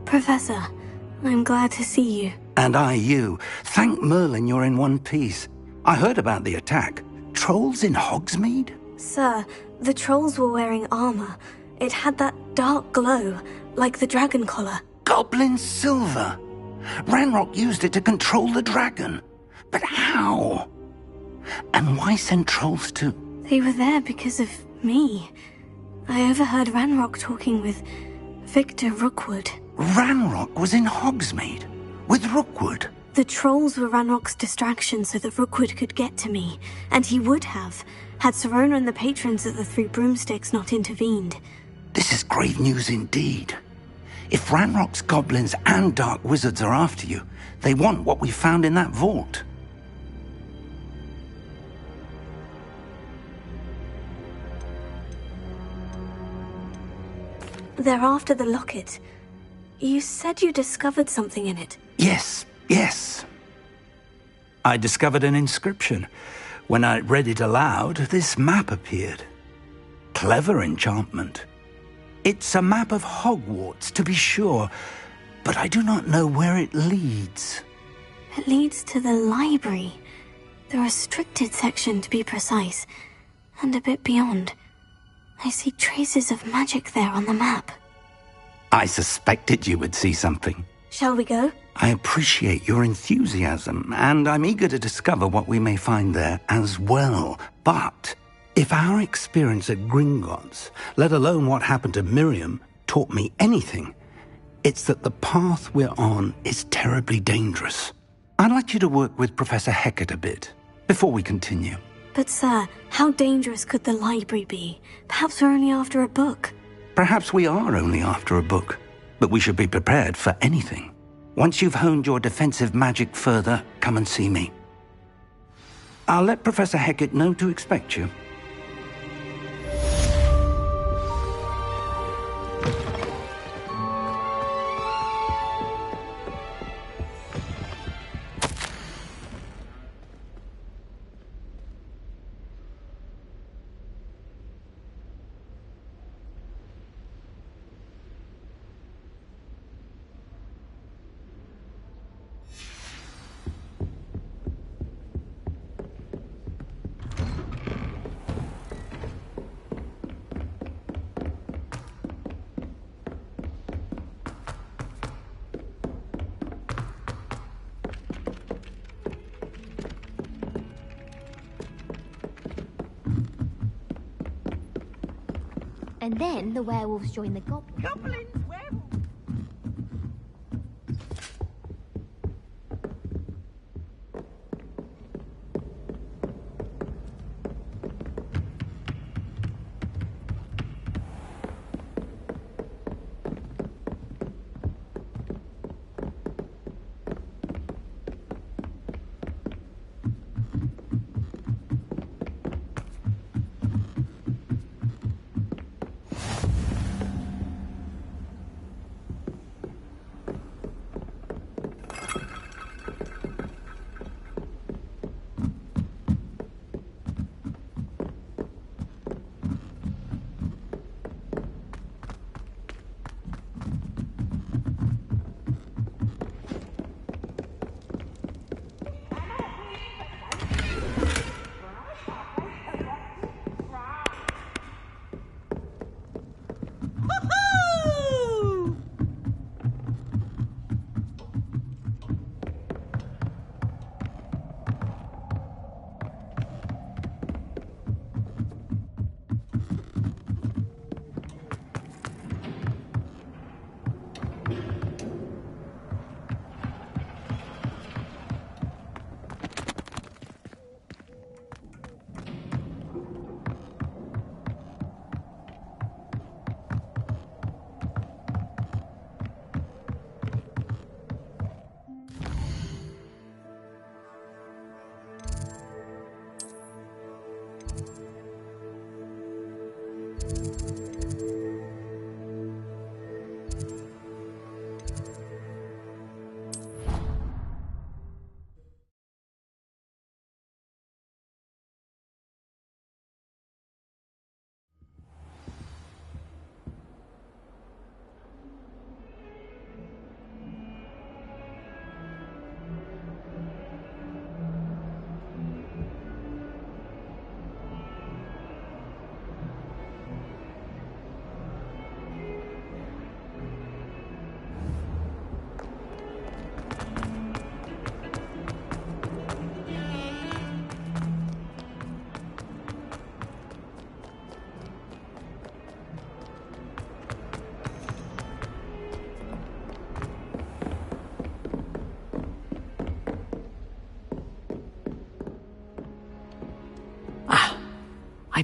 Professor, I'm glad to see you. And I you. Thank Merlin you're in one piece. I heard about the attack. Trolls in Hogsmeade? Sir, the trolls were wearing armor. It had that dark glow, like the dragon collar. Goblin silver! Ranrock used it to control the dragon. But how? And why send trolls too? They were there because of me. I overheard Ranrock talking with Victor Rookwood. Ranrock was in Hogsmeade? With Rookwood? The trolls were Ranrock's distraction so that Rookwood could get to me. And he would have, had Serona and the patrons at the Three Broomsticks not intervened. This is grave news indeed. If Ranrock's goblins and dark wizards are after you, they want what we found in that vault. They're after the locket. You said you discovered something in it. Yes. I discovered an inscription. When I read it aloud, this map appeared. Clever enchantment. It's a map of Hogwarts, to be sure, but I do not know where it leads. It leads to the library. The restricted section, to be precise. And a bit beyond. I see traces of magic there on the map. I suspected you would see something. Shall we go? I appreciate your enthusiasm, and I'm eager to discover what we may find there as well. But if our experience at Gringotts, let alone what happened to Miriam, taught me anything, it's that the path we're on is terribly dangerous. I'd like you to work with Professor Hecat a bit, before we continue. But sir, how dangerous could the library be? Perhaps we're only after a book. Perhaps we are only after a book, but we should be prepared for anything. Once you've honed your defensive magic further, come and see me. I'll let Professor Hecat know to expect you. And then the werewolves join the goblins. Goblins, werewolves.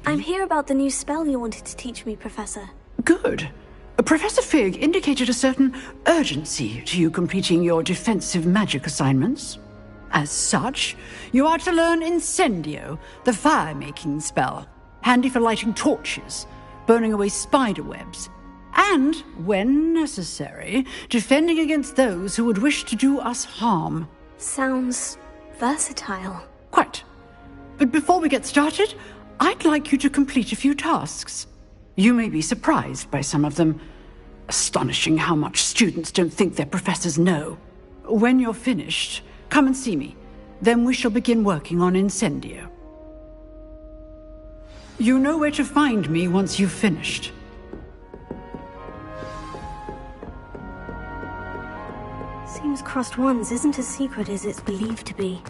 happy? I'm here about the new spell you wanted to teach me, Professor. Good. Professor Fig indicated a certain urgency to you completing your defensive magic assignments. As such, you are to learn Incendio, the fire-making spell, handy for lighting torches, burning away spider webs, and, when necessary, defending against those who would wish to do us harm. Sounds versatile. Quite. But before we get started, I'd like you to complete a few tasks. You may be surprised by some of them. Astonishing how much students don't think their professors know. When you're finished, come and see me. Then we shall begin working on Incendio. You know where to find me once you've finished. Seems Crossed Wands isn't as secret as it's believed to be.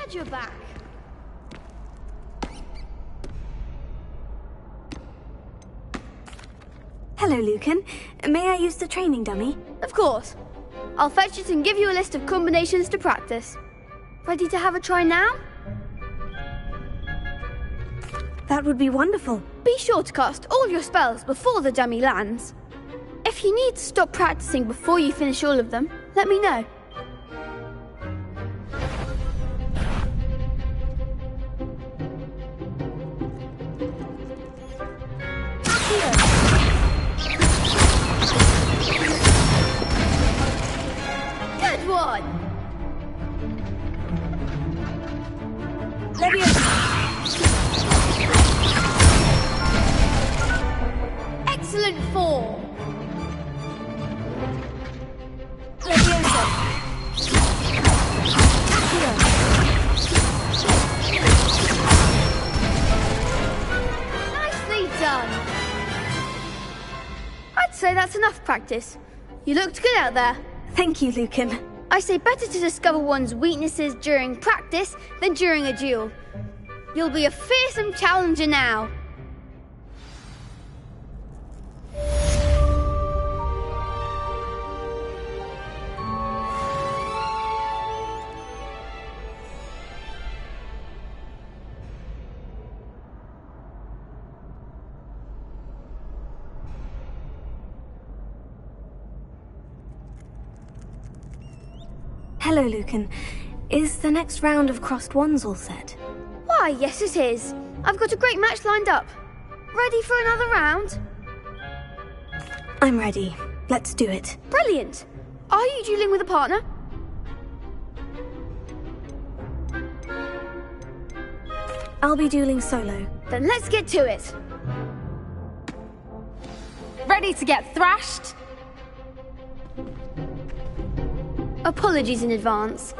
You're back. Hello, Lucan. May I use the training dummy? Of course. I'll fetch it and give you a list of combinations to practice. Ready to have a try now? That would be wonderful. Be sure to cast all your spells before the dummy lands. If you need to stop practicing before you finish all of them, let me know. Good one! Excellent form! Nicely done! I'd say that's enough practice. You looked good out there. Thank you, Lucan. I say better to discover one's weaknesses during practice than during a duel. You'll be a fearsome challenger now. Hello, Lucan. Is the next round of Crossed Wands all set? Why, yes it is. I've got a great match lined up. Ready for another round? I'm ready. Let's do it. Brilliant. Are you dueling with a partner? I'll be dueling solo. Then let's get to it. Ready to get thrashed? Apologies in advance.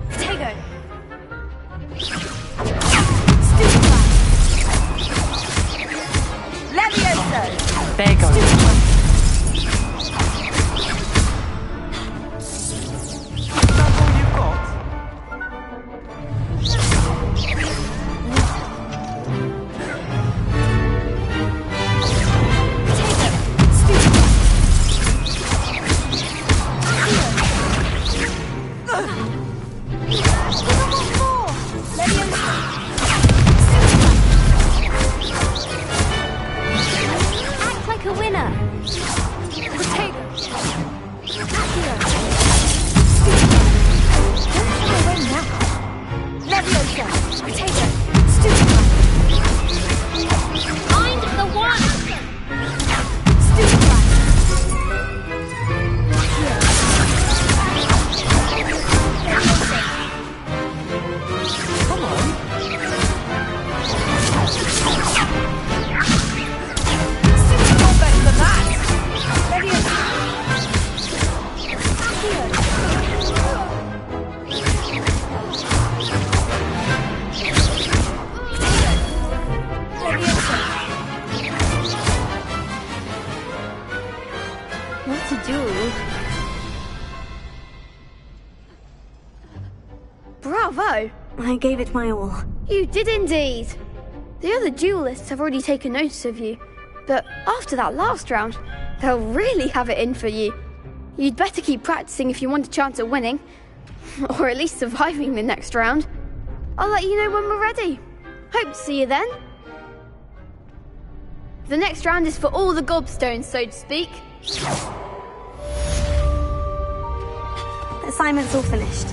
Potato. Act like a winner. Potato. Accio. Don't run away now. Leviosa. Potato. Stupefy. Find the one. Stupefy. Accio. Leviosa. Come on. You're better than that. Leviosa. Accio. What to do? Bravo! I gave it my all. You did indeed. The other duelists have already taken notice of you, but after that last round, they'll really have it in for you. You'd better keep practicing if you want a chance at winning, or at least surviving the next round. I'll let you know when we're ready. Hope to see you then. The next round is for all the gobstones, so to speak. The assignment's all finished.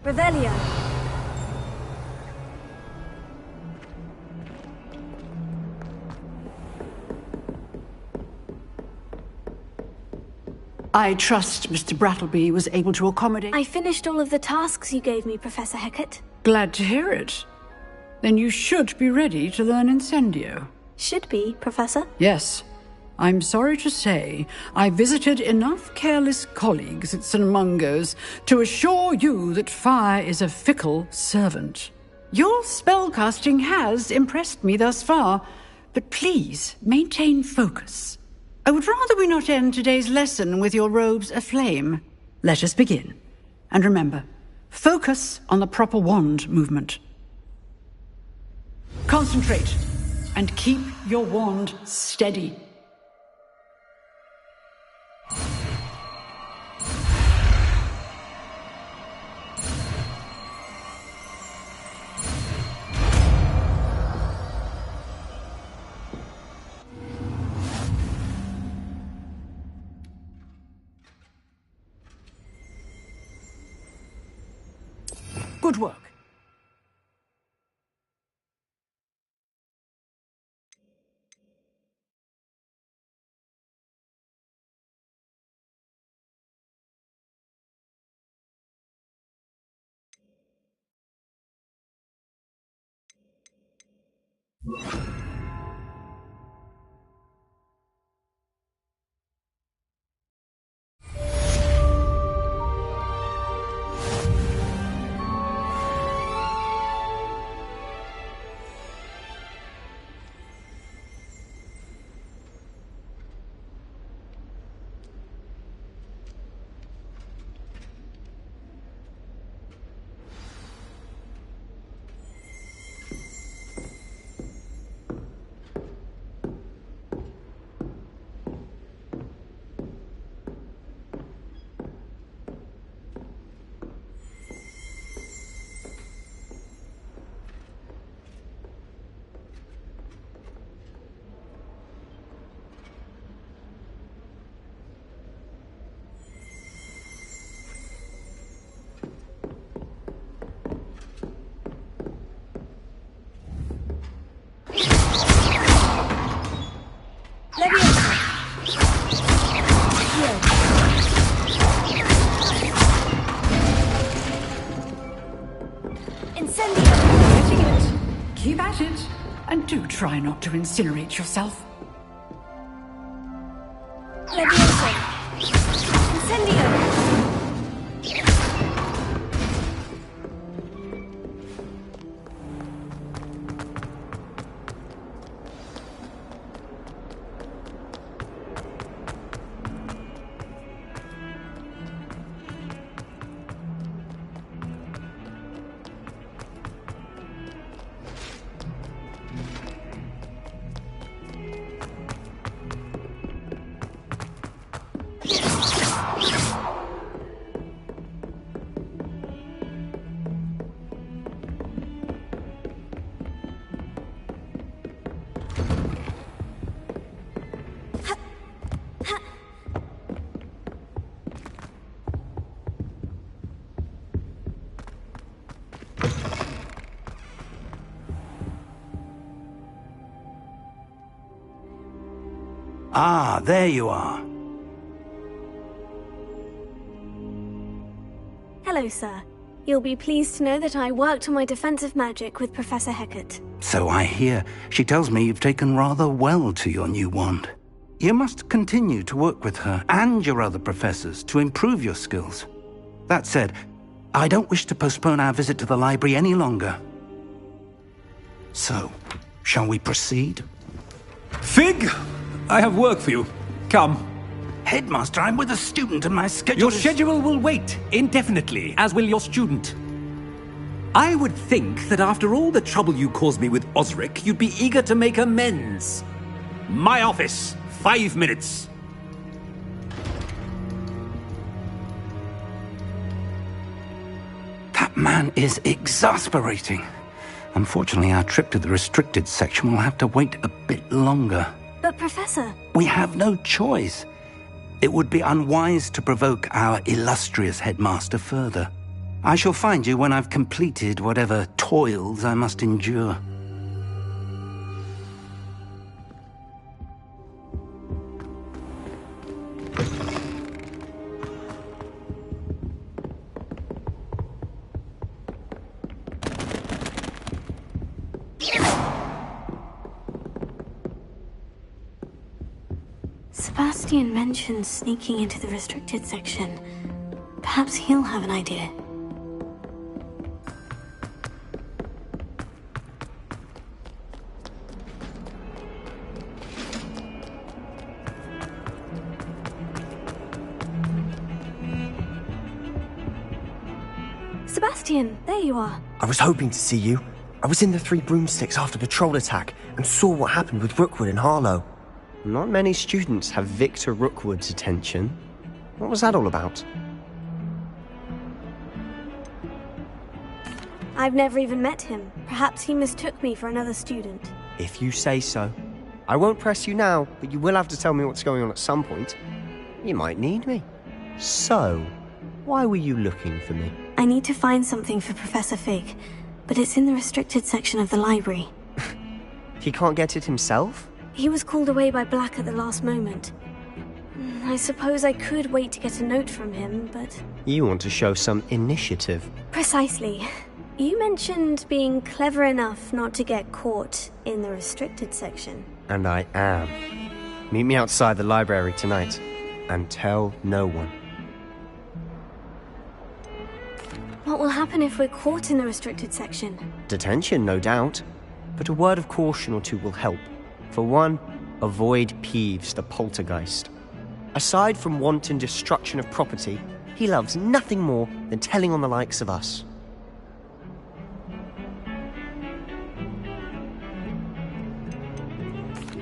Revelio. I trust Mr. Brattleby was able to accommodate... I finished all of the tasks you gave me, Professor Hecat. Glad to hear it. Then you should be ready to learn Incendio. Should be, Professor. Yes. I'm sorry to say, I visited enough careless colleagues at St. Mungo's to assure you that fire is a fickle servant. Your spellcasting has impressed me thus far, but please maintain focus. I would rather we not end today's lesson with your robes aflame. Let us begin. And remember, focus on the proper wand movement. Concentrate, and keep your wand steady. Good work. And do try not to incinerate yourself. Leviosa! Incendio! Ah, there you are. Hello, sir. You'll be pleased to know that I worked on my defensive magic with Professor Hecat. So I hear. She tells me you've taken rather well to your new wand. You must continue to work with her and your other professors to improve your skills. That said, I don't wish to postpone our visit to the library any longer. So, shall we proceed? Fig! I have work for you. Come. Headmaster, I'm with a student and my schedule Your schedule will wait indefinitely, as will your student. I would think that after all the trouble you caused me with Osric, you'd be eager to make amends. My office, 5 minutes. That man is exasperating. Unfortunately, our trip to the restricted section will have to wait a bit longer. But, Professor... We have no choice. It would be unwise to provoke our illustrious headmaster further. I shall find you when I've completed whatever toils I must endure. Sebastian mentioned sneaking into the restricted section. Perhaps he'll have an idea. Sebastian, there you are. I was hoping to see you. I was in the Three Broomsticks after the troll attack and saw what happened with Rookwood and Harlow. Not many students have Victor Rookwood's attention. What was that all about? I've never even met him. Perhaps he mistook me for another student. If you say so. I won't press you now, but you will have to tell me what's going on at some point. You might need me. So, why were you looking for me? I need to find something for Professor Fig, but it's in the restricted section of the library. He can't get it himself? He was called away by Black at the last moment. I suppose I could wait to get a note from him, but... You want to show some initiative. Precisely. You mentioned being clever enough not to get caught in the restricted section. And I am. Meet me outside the library tonight, and tell no one. What will happen if we're caught in the restricted section? Detention, no doubt. But a word of caution or two will help. For one, avoid Peeves, the poltergeist. Aside from wanton destruction of property, he loves nothing more than telling on the likes of us.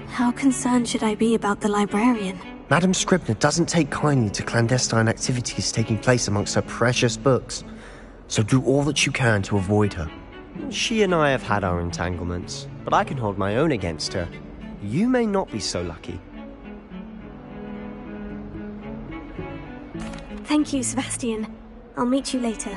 How concerned should I be about the librarian? Madam Scribner doesn't take kindly to clandestine activities taking place amongst her precious books. So do all that you can to avoid her. She and I have had our entanglements, but I can hold my own against her. You may not be so lucky. Thank you, Sebastian. I'll meet you later.